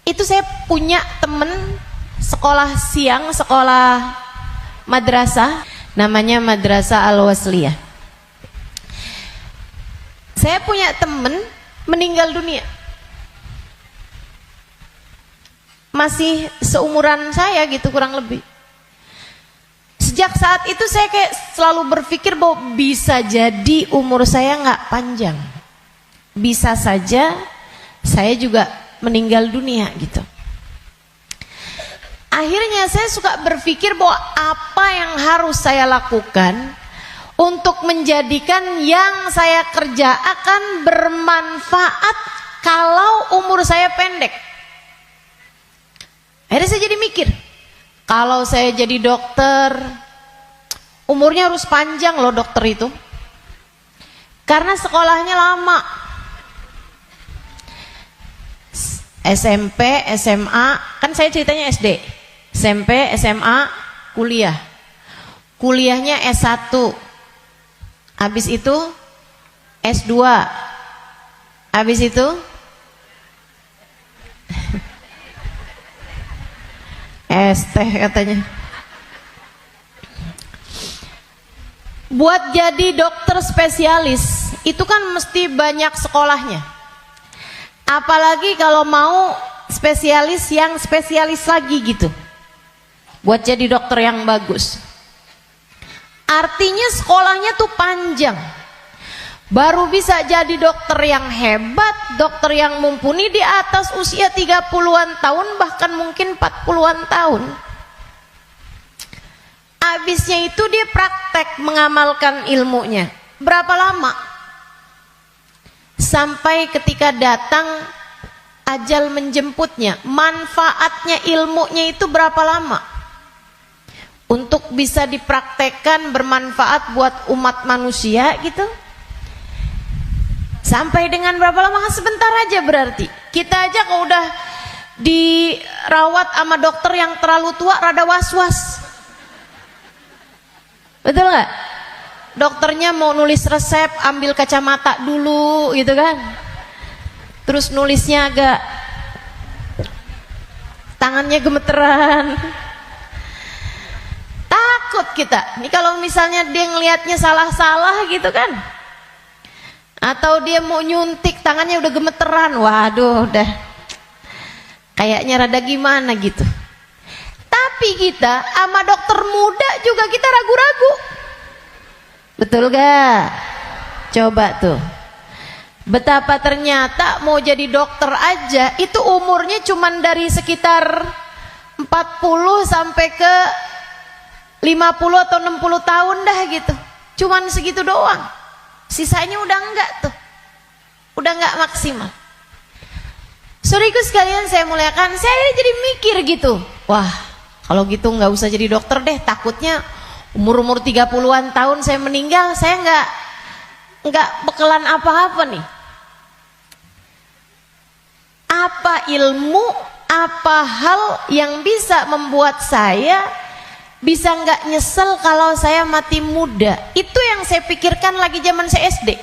itu saya punya temen sekolah siang, sekolah madrasah, namanya Madrasah Al-Wasliyah. Saya punya temen meninggal dunia, masih seumuran saya gitu kurang lebih. Sejak saat itu saya kayak selalu berpikir bahwa bisa jadi umur saya nggak panjang, bisa saja saya juga meninggal dunia gitu. Akhirnya saya suka berpikir bahwa apa yang harus saya lakukan untuk menjadikan yang saya kerja akan bermanfaat kalau umur saya pendek. Akhirnya saya jadi mikir, kalau saya jadi dokter, umurnya harus panjang loh dokter itu, karena sekolahnya lama. SMP, SMA, kan saya ceritanya SD, SMP, SMA, kuliah. Kuliahnya S1, habis itu S2, habis itu ST katanya. Buat jadi dokter spesialis itu kan mesti banyak sekolahnya. Apalagi kalau mau spesialis yang spesialis lagi gitu, buat jadi dokter yang bagus. Artinya sekolahnya tuh panjang. Baru bisa jadi dokter yang hebat, dokter yang mumpuni di atas usia 30-an tahun, bahkan mungkin 40-an tahun. Habisnya itu dia praktek mengamalkan ilmunya. Berapa lama? Sampai ketika datang ajal menjemputnya. Manfaatnya ilmunya itu berapa lama untuk bisa dipraktekkan bermanfaat buat umat manusia gitu? Sampai dengan berapa lama? Sebentar aja berarti. Kita aja kalau udah dirawat sama dokter yang terlalu tua rada was-was. Betul nggak? Dokternya mau nulis resep, ambil kacamata dulu gitu kan, terus nulisnya agak tangannya gemeteran, takut kita. Ini kalau misalnya dia ngelihatnya salah-salah gitu kan, atau dia mau nyuntik tangannya udah gemeteran, waduh udah kayaknya rada gimana gitu. Tapi kita sama dokter muda juga kita ragu-ragu. Betul gak? Coba tuh, betapa ternyata mau jadi dokter aja itu umurnya cuman dari sekitar 40 sampai ke 50 atau 60 tahun dah gitu. Cuman segitu doang. Sisanya udah enggak tuh. Udah enggak maksimal. Saudaraku sekalian saya muliakan, saya jadi mikir gitu. Wah, kalau gitu enggak usah jadi dokter deh, takutnya umur-umur 30-an tahun saya meninggal, saya enggak bekalan apa-apa nih. Apa ilmu, apa hal yang bisa membuat saya bisa nggak nyesel kalau saya mati muda? Itu yang saya pikirkan lagi zaman saya SD.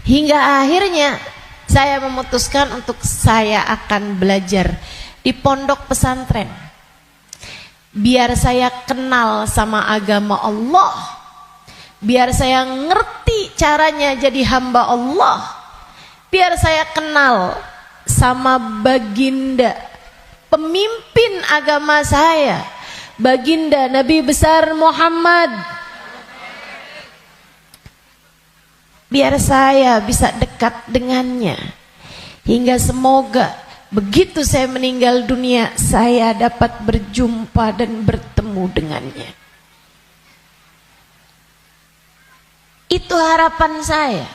Hingga akhirnya saya memutuskan untuk saya akan belajar di pondok pesantren. Biar saya kenal sama agama Allah. Biar saya ngerti caranya jadi hamba Allah. Biar saya kenal sama baginda pemimpin agama saya, baginda Nabi besar Muhammad. Biar saya bisa dekat dengannya, hingga semoga begitu saya meninggal dunia saya dapat berjumpa dan bertemu dengannya. Itu harapan saya.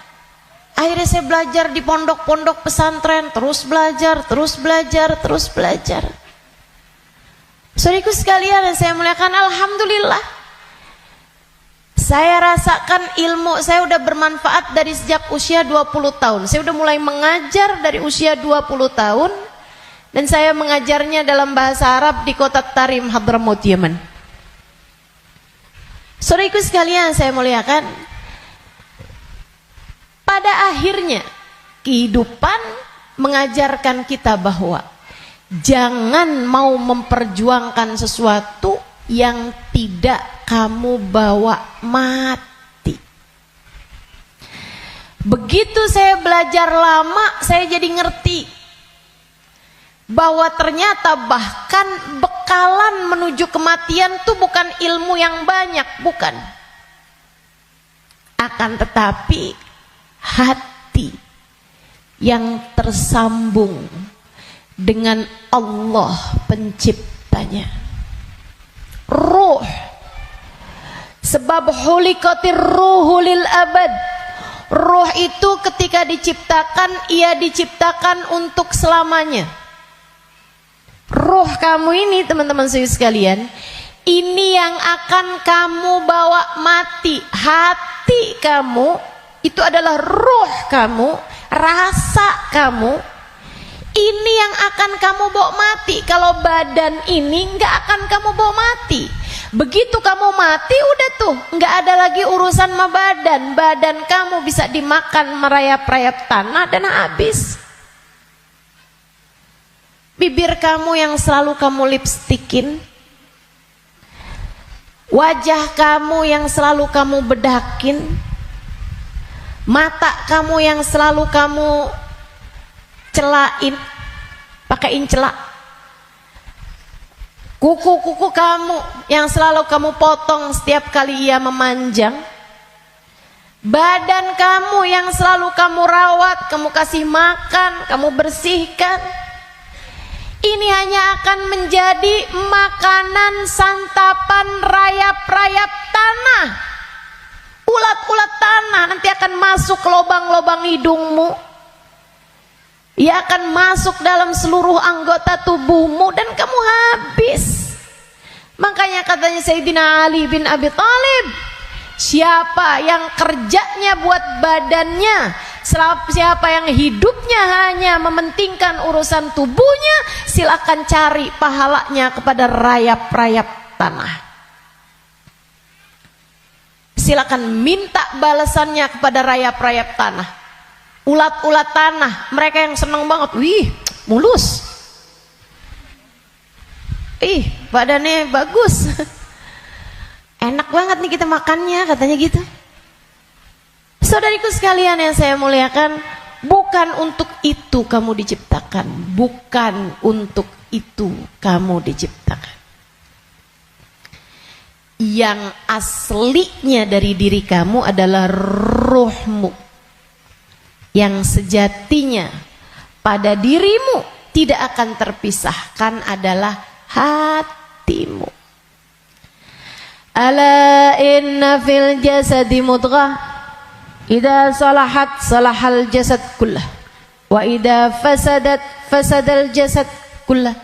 Akhirnya saya belajar di pondok-pondok pesantren, terus belajar, terus belajar, terus belajar. Saudaraku sekalian yang saya muliakan, alhamdulillah saya rasakan ilmu saya udah bermanfaat dari sejak usia 20 tahun. Saya udah mulai mengajar dari usia 20 tahun dan saya mengajarnya dalam bahasa Arab di kota Tarim, Hadramaut, Yaman. Saudaraku sekalian saya muliakan, pada akhirnya kehidupan mengajarkan kita bahwa jangan mau memperjuangkan sesuatu yang tidak kamu bawa mati. Begitu saya belajar lama, saya jadi ngerti bahwa ternyata bahkan bekalan menuju kematian itu bukan ilmu yang banyak, bukan. Akan tetapi hati yang tersambung dengan Allah penciptanya. Ruh. Sebab hulikatir ruhu lil abad. Ruh itu ketika diciptakan, ia diciptakan untuk selamanya. Ruh kamu ini teman-teman sekalian, ini yang akan kamu bawa mati. Hati kamu itu adalah ruh kamu, rasa kamu. Ini yang akan kamu bawa mati. Kalau badan ini nggak akan kamu bawa mati. Begitu kamu mati udah tuh nggak ada lagi urusan sama badan. Badan kamu bisa dimakan merayap-rayap tanah dan habis. Bibir kamu yang selalu kamu lipstikin, wajah kamu yang selalu kamu bedakin, mata kamu yang selalu kamu celain, pakaiin celak, kuku-kuku kamu yang selalu kamu potong setiap kali ia memanjang, badan kamu yang selalu kamu rawat, kamu kasih makan, kamu bersihkan, ini hanya akan menjadi makanan santapan rayap-rayap tanah. Ulat-ulat tanah nanti akan masuk ke lubang-lubang hidungmu. Ia akan masuk dalam seluruh anggota tubuhmu dan kamu habis. Makanya katanya Sayyidina Ali bin Abi Thalib, siapa yang kerjanya buat badannya, siapa yang hidupnya hanya mementingkan urusan tubuhnya, silakan cari pahalanya kepada rayap-rayap tanah. Silakan minta balasannya kepada rayap-rayap tanah. Ulat-ulat tanah, mereka yang senang banget, wih mulus, ih badannya bagus. banget nih kita makannya, katanya gitu. Saudariku sekalian yang saya muliakan, bukan untuk itu kamu diciptakan, bukan untuk itu kamu diciptakan. Yang aslinya dari diri kamu adalah ruhmu, yang sejatinya pada dirimu tidak akan terpisahkan adalah hatimu. Ala inna fil jasadi mudghah, idza salahat salahal jasad kullah, wa idza fasadat fasadal jasad kullah.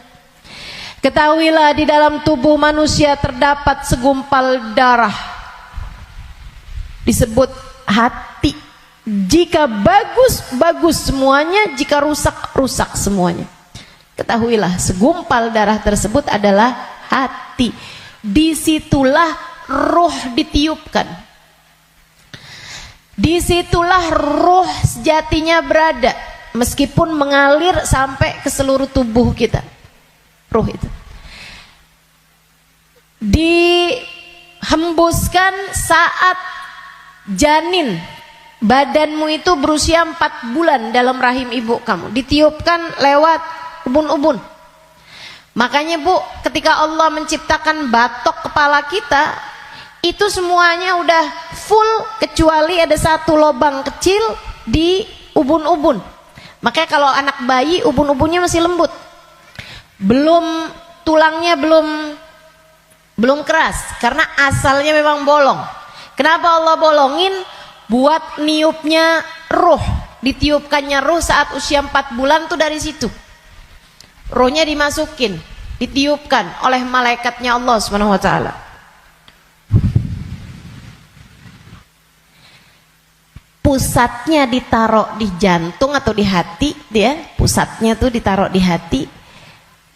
Ketahuilah di dalam tubuh manusia terdapat segumpal darah, disebut hati. Jika bagus, bagus semuanya, jika rusak, rusak semuanya. Ketahuilah segumpal darah tersebut adalah hati. Disitulah ruh ditiupkan. Disitulah ruh sejatinya berada, meskipun mengalir sampai ke seluruh tubuh kita. Ruh itu dihembuskan saat janin badanmu itu berusia 4 bulan dalam rahim ibu kamu, ditiupkan lewat ubun-ubun. Makanya Bu, ketika Allah menciptakan batok kepala kita, itu semuanya udah full kecuali ada satu lubang kecil di ubun-ubun. Makanya kalau anak bayi ubun-ubunnya masih lembut, tulangnya belum keras, karena asalnya memang bolong. Kenapa Allah bolongin? Buat niupnya ruh, ditiupkannya ruh saat usia 4 bulan tuh dari situ. Ruhnya dimasukin, ditiupkan oleh malaikatnya Allah Subhanahu wa taala. Pusatnya ditaruh di jantung atau di hati, dia pusatnya tuh ditaruh di hati.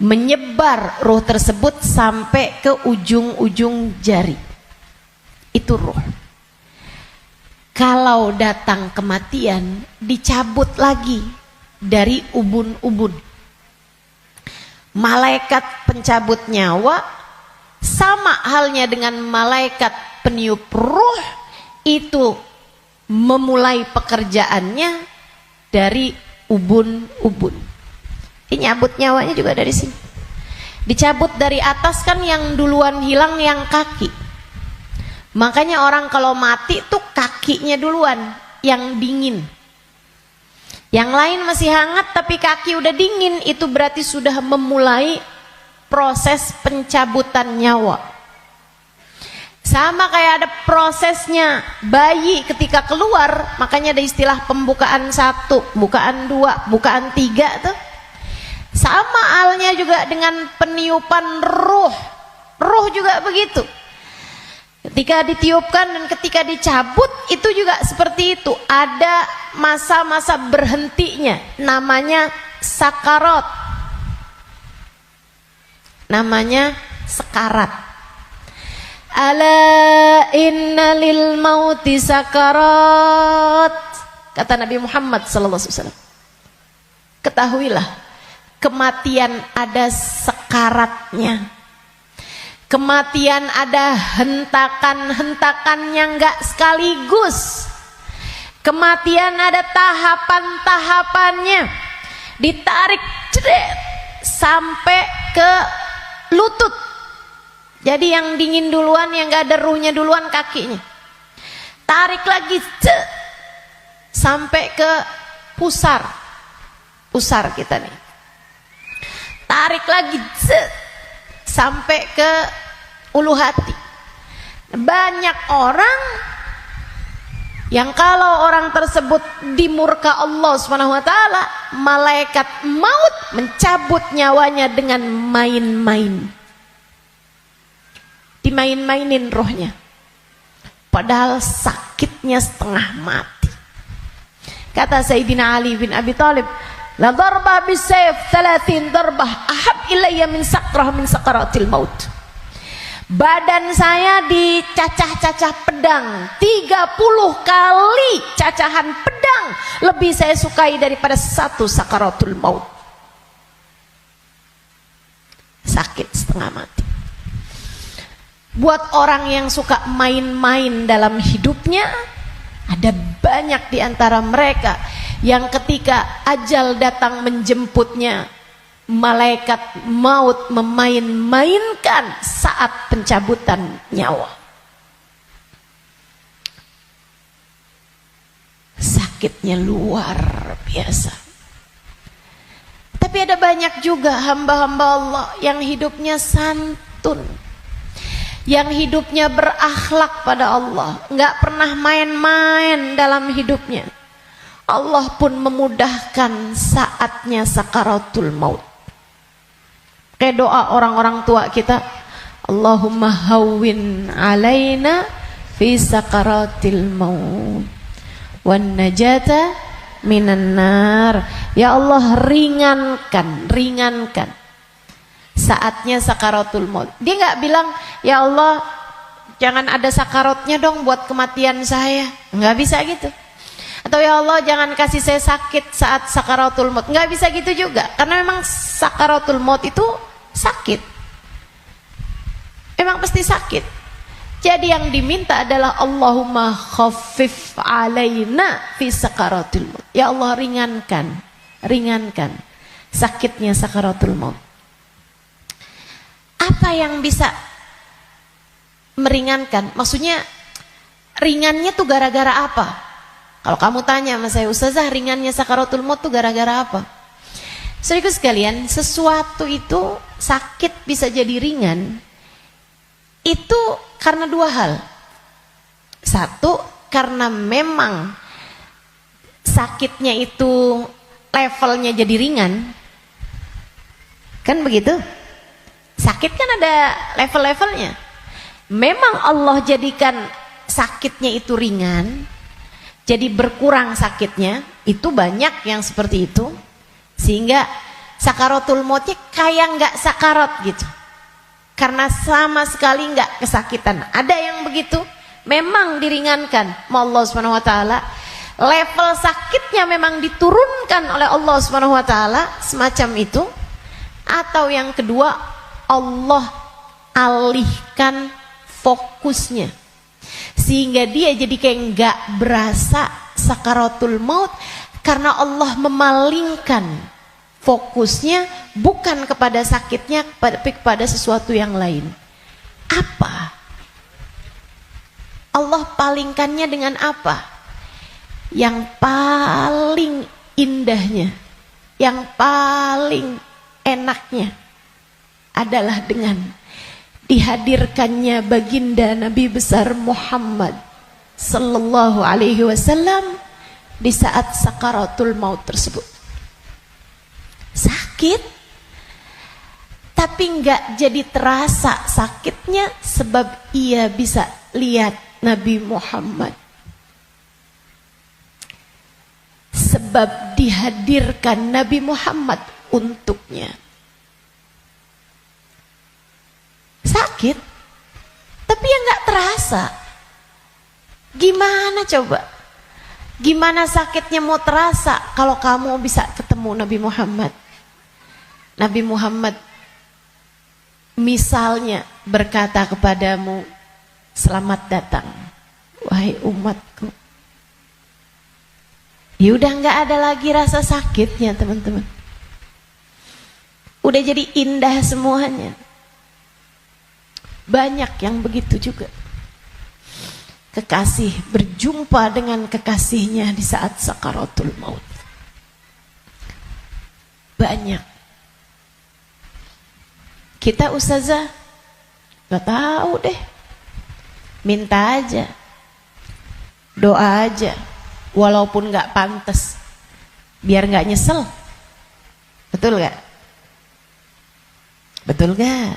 Menyebar ruh tersebut sampai ke ujung-ujung jari. Itu ruh. Kalau datang kematian, dicabut lagi dari ubun-ubun. Malaikat pencabut nyawa sama halnya dengan malaikat peniup ruh, itu memulai pekerjaannya dari ubun-ubun. Nyabut nyawanya juga dari sini. Dicabut dari atas kan, yang duluan hilang yang kaki. Makanya orang kalau mati tuh kakinya duluan yang dingin. Yang lain masih hangat tapi kaki udah dingin, itu berarti sudah memulai proses pencabutan nyawa. Sama kayak ada prosesnya bayi ketika keluar, makanya ada istilah pembukaan 1, bukaan 2, bukaan 3 tuh. Sama halnya juga dengan peniupan ruh. Ruh juga begitu. Ketika ditiupkan dan ketika dicabut itu juga seperti itu. Ada masa-masa berhentinya, namanya sakarat. Namanya sekarat. Ala inna lil mauti sakarat, kata Nabi Muhammad sallallahu alaihi wasallam. Ketahuilah, kematian ada sekaratnya. Kematian ada hentakan-hentakannya, enggak sekaligus. Kematian ada tahapan-tahapannya. Ditarik jeret sampai ke lutut. Jadi yang dingin duluan, yang enggak ada ruhnya duluan kakinya. Tarik lagi sampai ke pusar. Pusar kita nih. Tarik lagi sampai ke ulu hati. Banyak orang yang kalau orang tersebut dimurka Allah Subhanahu wa taala, malaikat maut mencabut nyawanya dengan main-main. Dimain-mainin rohnya. Padahal sakitnya setengah mati. Kata Sayyidina Ali bin Abi Thalib, la darba bisayf 30 darbah ahab ilayya min sakrah min sakaratil maut. Badan saya dicacah-cacah pedang 30 kali cacahan pedang lebih saya sukai daripada satu sakaratul maut. Sakit setengah mati. Buat orang yang suka main-main dalam hidupnya, ada banyak di antara mereka yang ketika ajal datang menjemputnya, malaikat maut memain-mainkan saat pencabutan nyawa. Sakitnya luar biasa. Tapi ada banyak juga hamba-hamba Allah yang hidupnya santun, yang hidupnya berakhlak pada Allah, nggak pernah main-main dalam hidupnya. Allah pun memudahkan saatnya sakaratul maut. Kayak doa orang-orang tua kita, Allahumma hawwin alaina fi sakaratil maut wan najata minan nar. Ya Allah, ringankan saatnya sakaratul maut. Dia nggak bilang, ya Allah jangan ada sakaratnya dong buat kematian saya, nggak bisa gitu. Atau ya Allah jangan kasih saya sakit saat sakaratul maut, nggak bisa gitu juga. Karena memang sakaratul maut itu sakit, memang pasti sakit. Jadi yang diminta adalah Allahumma khaffif alaina fi sakaratul maut. Ya Allah ringankan sakitnya sakaratul maut. Apa yang bisa meringankan? Maksudnya ringannya tuh gara-gara apa? Kalau kamu tanya sama saya, Ustazah, ringannya sakaratul maut tuh gara-gara apa? Saudaraku sekalian, sesuatu itu sakit bisa jadi ringan itu karena dua hal. Satu, karena memang sakitnya itu levelnya jadi ringan. Kan begitu? Sakit kan ada level-levelnya. Memang Allah jadikan sakitnya itu ringan, jadi berkurang sakitnya. Itu banyak yang seperti itu, sehingga sakaratul mautnya kayak nggak sakarat gitu, karena sama sekali nggak kesakitan. Ada yang begitu, memang diringankan sama Allah Subhanahu Wa Taala. Level sakitnya memang diturunkan oleh Allah Subhanahu Wa Taala, semacam itu. Atau yang kedua, Allah alihkan fokusnya sehingga dia jadi kayak nggak berasa sakaratul maut, karena Allah memalingkan fokusnya bukan kepada sakitnya, tapi kepada sesuatu yang lain. Apa? Allah palingkannya dengan apa? Yang paling indahnya, yang paling enaknya adalah dengan dihadirkannya baginda Nabi besar Muhammad sallallahu alaihi wasallam di saat sakaratul maut tersebut. Sakit, tapi enggak jadi terasa sakitnya sebab ia bisa lihat Nabi Muhammad. Sebab dihadirkan Nabi Muhammad untuknya. Sakit, tapi ya nggak terasa. Gimana coba? Gimana sakitnya mau terasa kalau kamu bisa ketemu Nabi Muhammad? Nabi Muhammad misalnya berkata kepadamu, selamat datang wahai umatku. Ya udah nggak ada lagi rasa sakitnya, teman-teman. Udah jadi indah semuanya. Banyak yang begitu juga. Kekasih berjumpa dengan kekasihnya di saat sakaratul maut. Banyak. Kita ustazah gak tahu deh. Minta aja, doa aja, walaupun gak pantas, biar gak nyesel. Betul gak? Betul gak?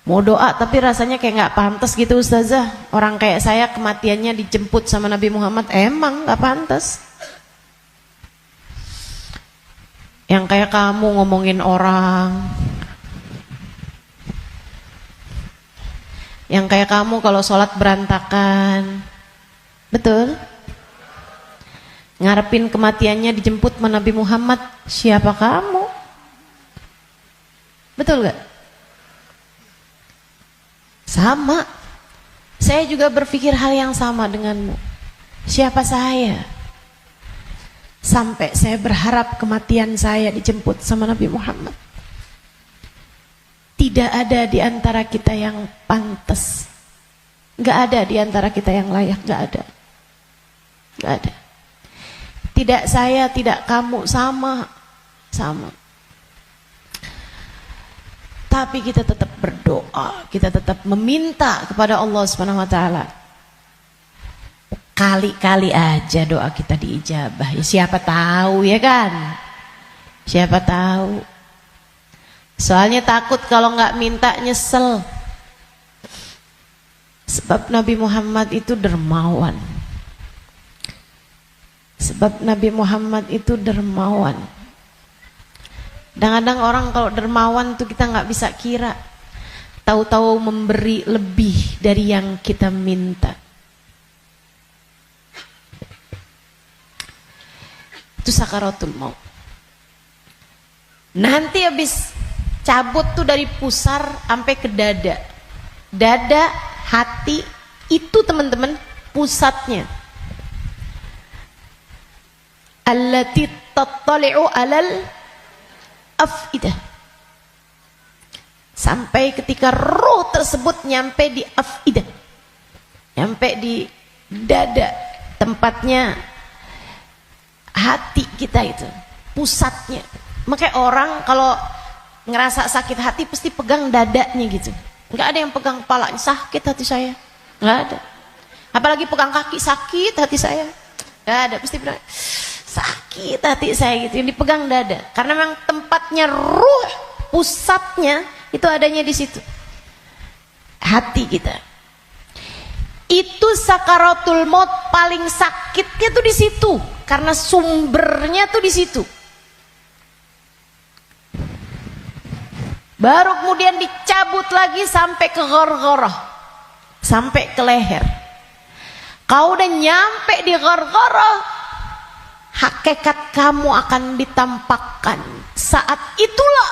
Mau doa tapi rasanya kayak nggak pantas gitu ustazah. Orang kayak saya kematiannya dijemput sama Nabi Muhammad, emang nggak pantas. Yang kayak kamu ngomongin orang, yang kayak kamu kalau sholat berantakan, betul? Ngarepin kematiannya dijemput sama Nabi Muhammad, siapa kamu? Betul gak? Sama. Saya juga berpikir hal yang sama denganmu. Siapa saya? Sampai saya berharap kematian saya dijemput sama Nabi Muhammad. Tidak ada di antara kita yang pantas. Gak ada di antara kita yang layak. Gak ada. Gak ada. Tidak saya, tidak kamu, sama. Sama. Tapi kita tetap berdoa, kita tetap meminta kepada Allah Subhanahu wa taala. Kali-kali aja doa kita diijabah. Ya siapa tahu ya kan? Siapa tahu. Soalnya takut kalau nggak minta nyesel. Sebab Nabi Muhammad itu dermawan. Sebab Nabi Muhammad itu dermawan. Kadang-kadang orang kalau dermawan tuh kita nggak bisa kira. Tahu-tahu memberi lebih dari yang kita minta. Itu sakaratul maut. Nanti habis cabut tuh dari pusar sampai ke dada. Dada, hati, itu teman-teman pusatnya. Allati tattali'u alal afidah. Sampai ketika roh tersebut nyampe di afidah, nyampe di dada, tempatnya hati kita itu, pusatnya. Makanya orang kalau ngerasa sakit hati pasti pegang dadanya gitu. Nggak ada yang pegang kepalanya, sakit hati saya, nggak ada. Apalagi pegang kaki, sakit hati saya, nggak ada. Pasti bilang sakit hati saya gitu, yang dipegang dada. Karena memang tempatnya ruh, pusatnya itu adanya di situ. Hati kita. Itu sakaratul maut paling sakitnya tuh di situ, karena sumbernya tuh di situ. Baru kemudian dicabut lagi sampai ke ghargharah, sampai ke leher. Kau udah nyampe di ghargharah, hakikat kamu akan ditampakkan. Saat itulah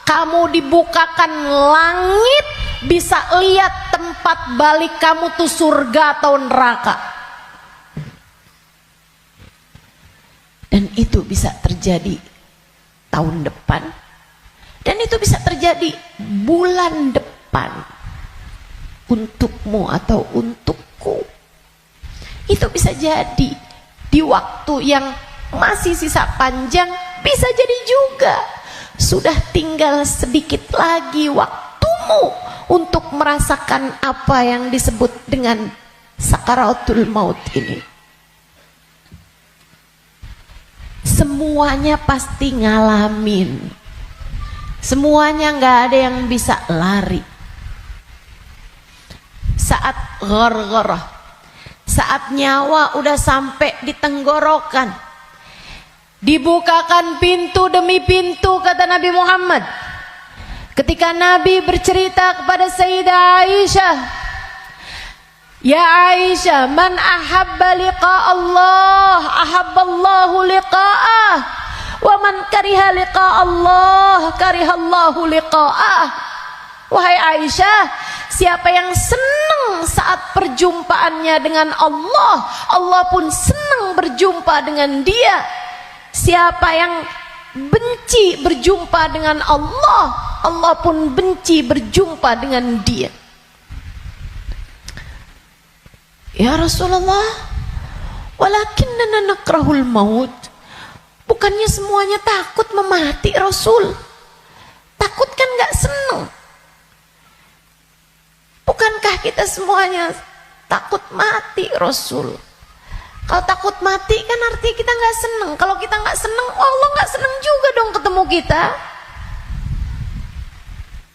kamu dibukakan langit, bisa lihat tempat balik kamu tuh surga atau neraka. Dan itu bisa terjadi tahun depan, dan itu bisa terjadi bulan depan, untukmu atau untukku. Itu bisa jadi di waktu yang masih sisa panjang, bisa jadi juga sudah tinggal sedikit lagi waktumu untuk merasakan apa yang disebut dengan sakaratul maut ini. Semuanya pasti ngalamin. Semuanya nggak ada yang bisa lari. Saat ghargharah, saat nyawa udah sampai di tenggorokan, dibukakan pintu demi pintu, kata Nabi Muhammad. Ketika Nabi bercerita kepada Sayyidah Aisyah, ya Aisyah, man ahabba liqa Allah, ahabballahu liqa'ah, wa man kariha liqa Allah, karihallahu liqa'ah. Wahai Aisyah, siapa yang senang saat perjumpaannya dengan Allah, Allah pun senang berjumpa dengan dia. Siapa yang benci berjumpa dengan Allah, Allah pun benci berjumpa dengan dia. Ya Rasulullah, walakinnana nakrahul maut. Bukannya semuanya takut memati Rasul. Takut kan gak senang. Bukankah kita semuanya takut mati Rasul? Kalau takut mati kan artinya kita gak senang. Kalau kita gak senang, Allah gak senang juga dong ketemu kita.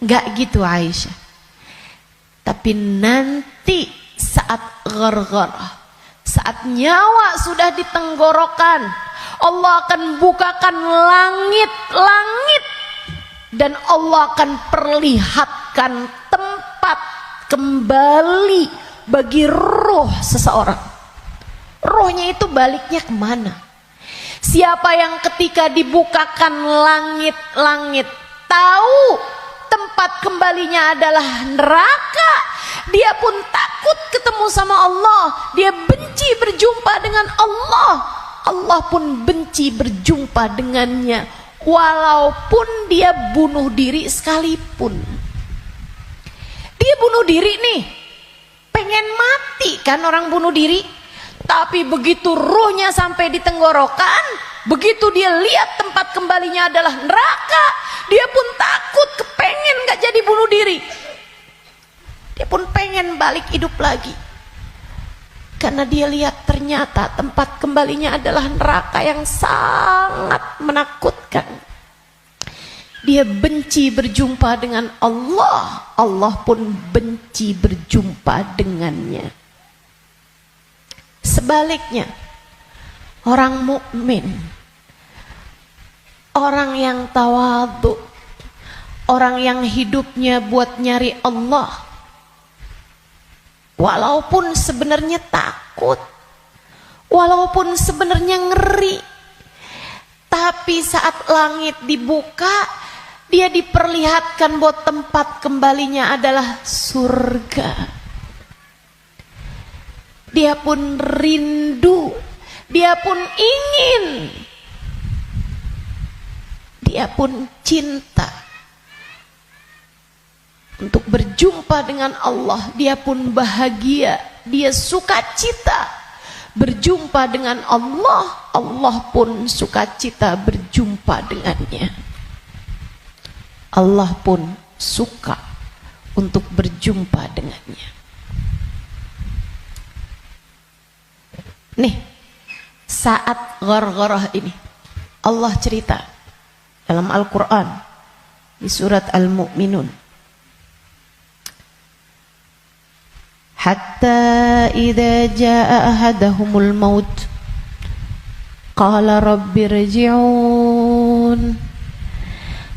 Gak gitu Aisyah. Tapi nanti saat ghargharah, saat nyawa sudah di tenggorokan, Allah akan bukakan langit-langit, dan Allah akan perlihatkan tempat kembali bagi roh seseorang. Rohnya itu baliknya kemana? Siapa yang ketika dibukakan langit-langit tahu tempat kembalinya adalah neraka, dia pun takut ketemu sama Allah. Dia benci berjumpa dengan Allah. Allah pun benci berjumpa dengannya, walaupun dia bunuh diri sekalipun. Dia bunuh diri nih, pengen mati kan orang bunuh diri. Tapi begitu ruhnya sampai di tenggorokan, begitu dia lihat tempat kembalinya adalah neraka, dia pun takut, kepengen gak jadi bunuh diri. Dia pun pengen balik hidup lagi, karena dia lihat ternyata tempat kembalinya adalah neraka yang sangat menakutkan. Dia benci berjumpa dengan Allah, Allah pun benci berjumpa dengannya. Sebaliknya, orang mukmin, orang yang tawadhu, orang yang hidupnya buat nyari Allah, walaupun sebenarnya takut, walaupun sebenarnya ngeri, tapi saat langit dibuka, dia diperlihatkan bahwa tempat kembalinya adalah surga. Dia pun rindu, dia pun ingin, dia pun cinta untuk berjumpa dengan Allah. Dia pun bahagia, dia sukacita berjumpa dengan Allah. Allah pun sukacita berjumpa dengannya. Allah pun suka untuk berjumpa dengannya. Nih, saat ghargharah ini Allah cerita dalam Al-Quran di surat Al-Mu'minun, hatta idza jaa ahadahumul maut qala rabbirji'un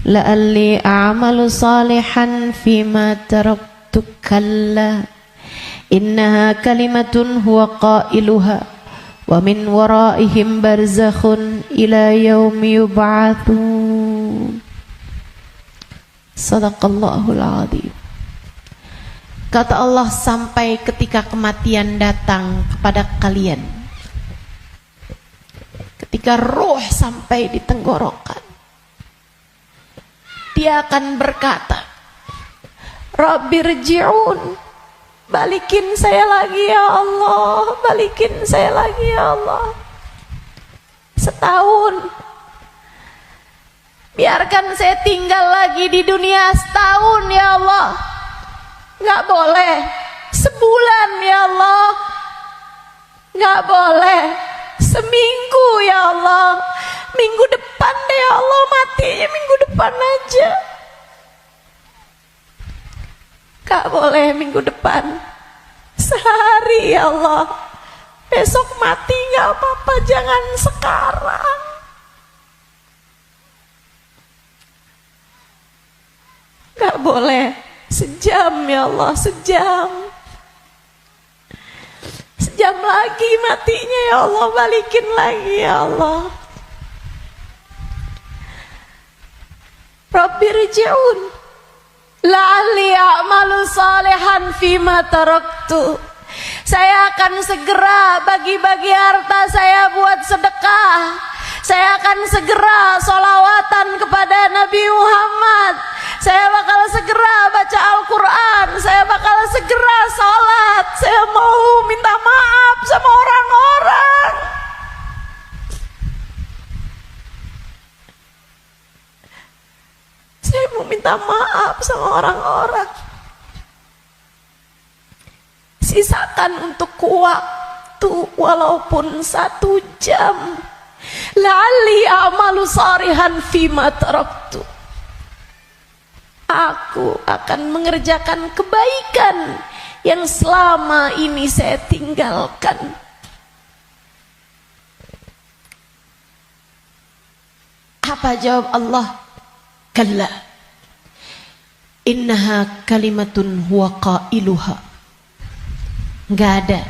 la'alli a'malu salihan fima taraktu kalla innaha kalimatun huwa qailuha wa min waraihim barzakhun ila yaumi yub'atsun. Sadaqallahul azim. Kata Allah, sampai ketika kematian datang kepada kalian, ketika ruh sampai di tenggorokan, dia akan berkata, Rabbirji'un, balikin saya lagi ya Allah, balikin saya lagi ya Allah. Setahun, biarkan saya tinggal lagi di dunia setahun ya Allah. Nggak boleh sebulan ya Allah, nggak boleh seminggu ya Allah. Minggu depan deh ya Allah, matinya minggu depan aja. Gak boleh minggu depan, sehari ya Allah. Besok mati gak apa-apa, jangan sekarang. Gak boleh sejam ya Allah, sejam. Sejam lagi matinya ya Allah, balikin lagi ya Allah. Rabbirji'un la'alli a'malu salihan fima taraktu. Saya akan segera bagi-bagi harta saya buat sedekah. Saya akan segera sholawatan kepada Nabi Muhammad. Saya bakal segera baca Al-Quran. Saya bakal segera sholat. Saya mau minta maaf sama orang-orang. Saya mau minta maaf sama orang-orang. Sisakan untuk waktu walaupun 1 jam. La'alli a'malu salihan fima taraktu. Aku akan mengerjakan kebaikan yang selama ini saya tinggalkan. Apa jawab Allah? Kalla innaha kalimatun huwa qailuha. Enggak ada.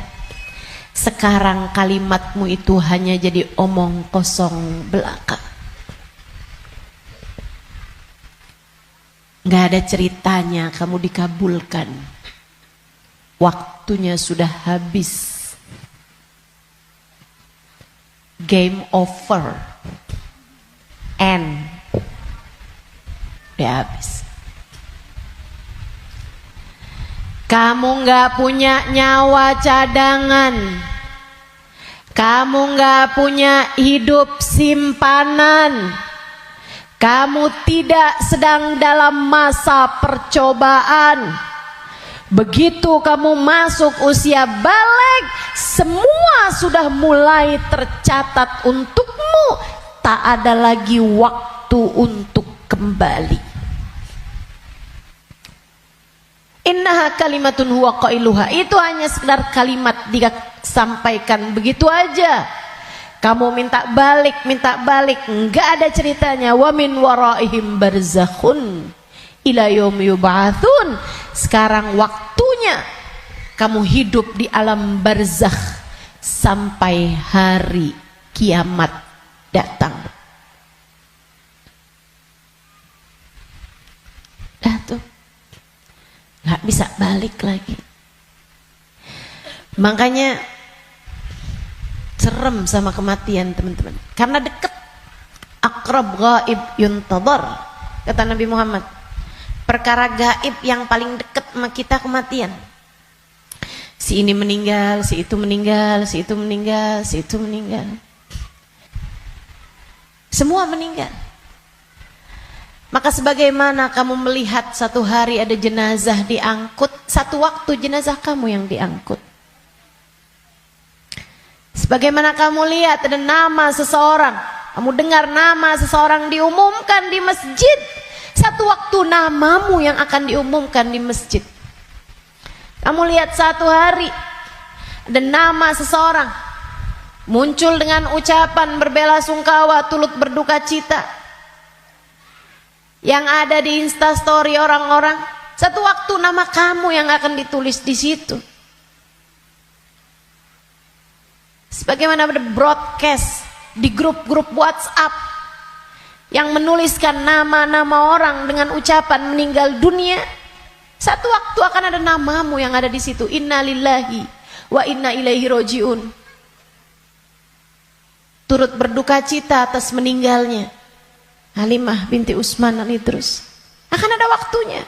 Sekarang kalimatmu itu hanya jadi omong kosong belaka. Enggak ada ceritanya kamu dikabulkan. waktunya sudah habis. Game over. End. Udah habis. Kamu gak punya nyawa cadangan. Kamu gak punya hidup simpanan. Kamu tidak sedang dalam masa percobaan. Begitu kamu masuk usia balik, semua sudah mulai tercatat untukmu. Tak ada lagi waktu untuk kembali. Innaha kalimatun huwa qailuha. Itu hanya sekedar kalimat disampaikan begitu aja. Kamu minta balik, enggak ada ceritanya. Wa min waraihim barzakhun ila yaumi yub'atsun. Sekarang waktunya kamu hidup di alam barzakh sampai hari kiamat datang. Dah tuh, nggak bisa balik lagi. Makanya serem sama kematian, teman-teman, karena deket. Aqrab ghaib yuntadhar, kata Nabi Muhammad. Perkara gaib yang paling deket sama kita kematian. Si ini meninggal, si itu meninggal, si itu meninggal, si itu meninggal. Semua meninggal. Maka sebagaimana kamu melihat satu hari ada jenazah diangkut, satu waktu jenazah kamu yang diangkut. Sebagaimana kamu lihat ada nama seseorang, kamu dengar nama seseorang diumumkan di masjid, satu waktu namamu yang akan diumumkan di masjid. Kamu lihat satu hari ada nama seseorang muncul dengan ucapan berbelasungkawa, turut berduka cita, yang ada di Instastory orang-orang, satu waktu nama kamu yang akan ditulis di situ. Sebagaimana ada broadcast di grup-grup WhatsApp yang menuliskan nama-nama orang dengan ucapan meninggal dunia, satu waktu akan ada namamu yang ada di situ. Innalillahi wa inna ilaihi rojiun. Turut berduka cita atas meninggalnya Halimah binti Utsman Al-Idrus. Akan ada waktunya.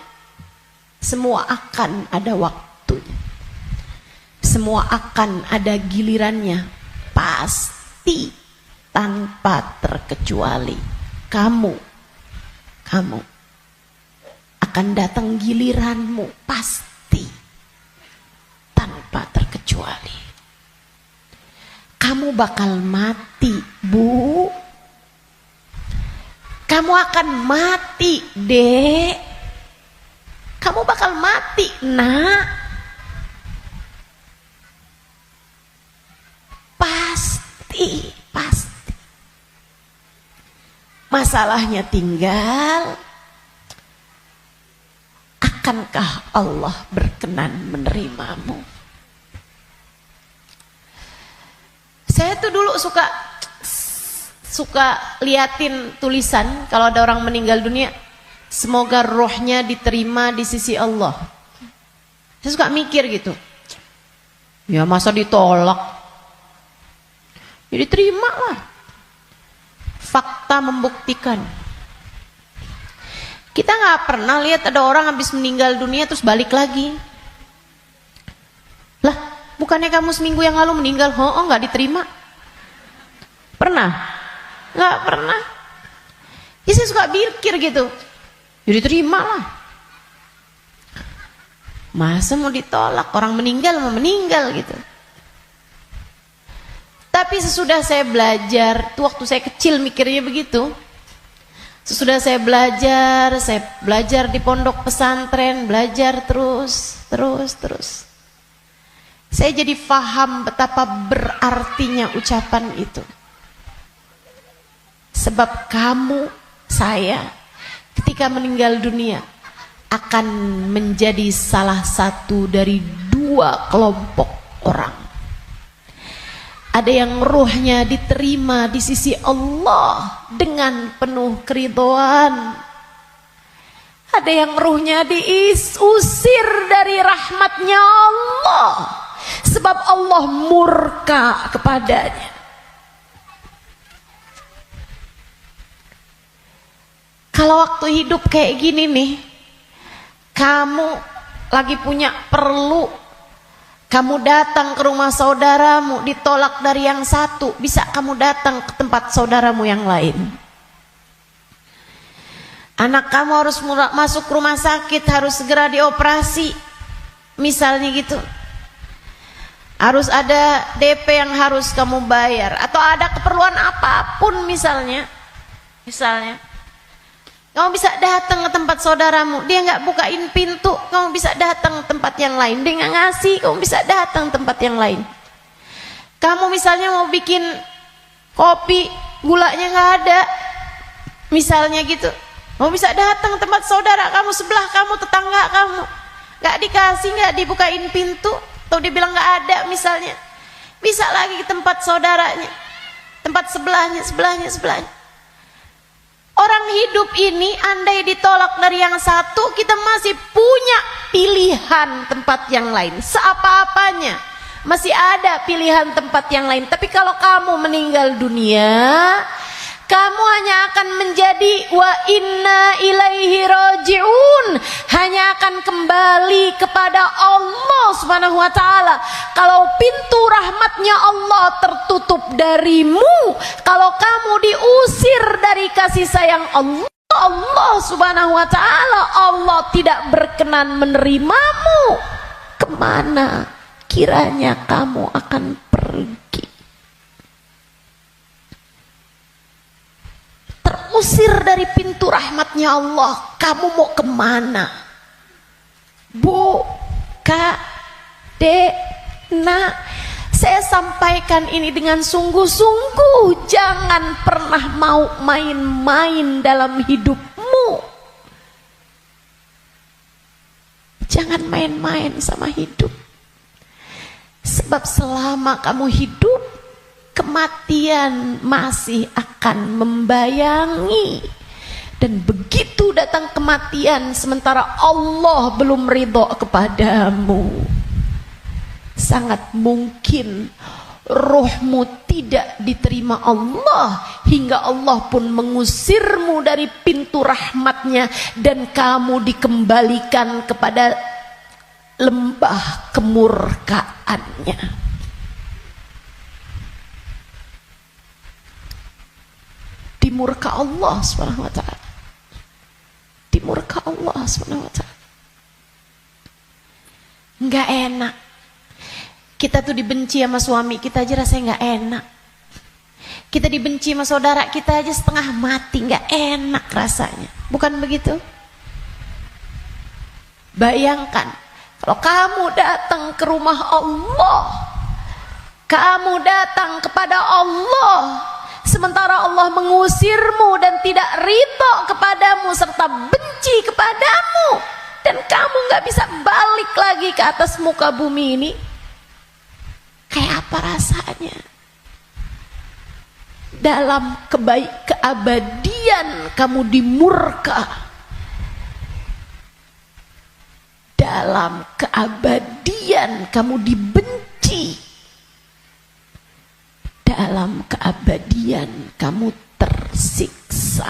Semua akan ada waktunya. Semua akan ada gilirannya. Pasti, tanpa terkecuali. Kamu akan datang giliranmu, pasti, tanpa terkecuali. Kamu bakal mati, Bu. Kamu akan mati, Dek. Kamu bakal mati, Nak. Pasti. Masalahnya tinggal, akankah Allah berkenan menerimamu? Saya tuh dulu suka liatin tulisan kalau ada orang meninggal dunia, semoga rohnya diterima di sisi Allah. Saya suka mikir gitu, ya masa ditolak, ya diterima lah. Fakta membuktikan. Kita nggak pernah lihat ada orang habis meninggal dunia terus balik lagi. Lah, bukannya kamu seminggu yang lalu meninggal? Oh, nggak diterima. Pernah? Nggak pernah. Ya saya suka pikir gitu, jadi terima lah. Masa mau ditolak? Orang meninggal mau meninggal gitu. Tapi sesudah saya belajar, tuh waktu saya kecil mikirnya begitu. Sesudah saya belajar di pondok pesantren, belajar terus. Saya jadi paham betapa berartinya ucapan itu. Sebab kamu, saya, ketika meninggal dunia akan menjadi salah satu dari dua kelompok orang. Ada yang ruhnya diterima di sisi Allah dengan penuh keridhaan. Ada yang ruhnya diusir dari rahmatnya Allah, sebab Allah murka kepadanya. Kalau waktu hidup kayak gini nih, kamu lagi punya perlu, kamu datang ke rumah saudaramu, ditolak dari yang satu, bisa kamu datang ke tempat saudaramu yang lain. Anak kamu harus masuk rumah sakit, harus segera dioperasi, misalnya gitu. Harus ada DP yang harus kamu bayar, atau ada keperluan apapun misalnya. Kamu bisa datang ke tempat saudaramu, dia nggak bukain pintu, kamu bisa datang ke tempat yang lain. Dia nggak ngasih, kamu bisa datang ke tempat yang lain. Kamu misalnya mau bikin kopi, gulanya nggak ada, misalnya gitu. Kamu bisa datang ke tempat saudara kamu, sebelah kamu, tetangga kamu, nggak dikasih, nggak dibukain pintu, atau dibilang nggak ada misalnya. Bisa lagi ke tempat saudaranya, tempat sebelahnya. Orang hidup ini andai ditolak dari yang satu, kita masih punya pilihan tempat yang lain. Seapa-apanya masih ada pilihan tempat yang lain. Tapi kalau kamu meninggal dunia, kamu hanya akan menjadi wa inna ilaihi raji'un, hanya akan kembali kepada Allah Subhanahu wa taala. Kalau pintu rahmatnya Allah tertutup darimu, kalau kamu diusir dari kasih sayang Allah Subhanahu wa taala, Allah tidak berkenan menerimamu, kemana kiranya kamu akan pergi? Terusir dari pintu rahmatnya Allah, kamu mau kemana? Bu, Kak, Dek, Nak, saya sampaikan ini dengan sungguh-sungguh. Jangan pernah mau main-main dalam hidupmu. Jangan main-main sama hidup. Sebab selama kamu hidup, kematian masih akan membayangi. Dan begitu datang kematian sementara Allah belum ridho kepadamu, sangat mungkin rohmu tidak diterima Allah, hingga Allah pun mengusirmu dari pintu rahmatnya, dan kamu dikembalikan kepada lembah kemurkaannya. Dimurka Allah Subhanahu wa taala. Dimurka Allah Subhanahu wa taala. Enggak enak. Kita tuh dibenci sama suami kita aja rasanya enggak enak. Kita dibenci sama saudara kita aja setengah mati, enggak enak rasanya. Bukan begitu? Bayangkan kalau kamu datang ke rumah Allah, kamu datang kepada Allah, sementara Allah mengusirmu dan tidak ridho kepadamu serta benci kepadamu, dan kamu gak bisa balik lagi ke atas muka bumi ini, kayak apa rasanya? Dalam keabadian kamu dimurka, dalam keabadian kamu dibenci, dalam keabadian kamu tersiksa.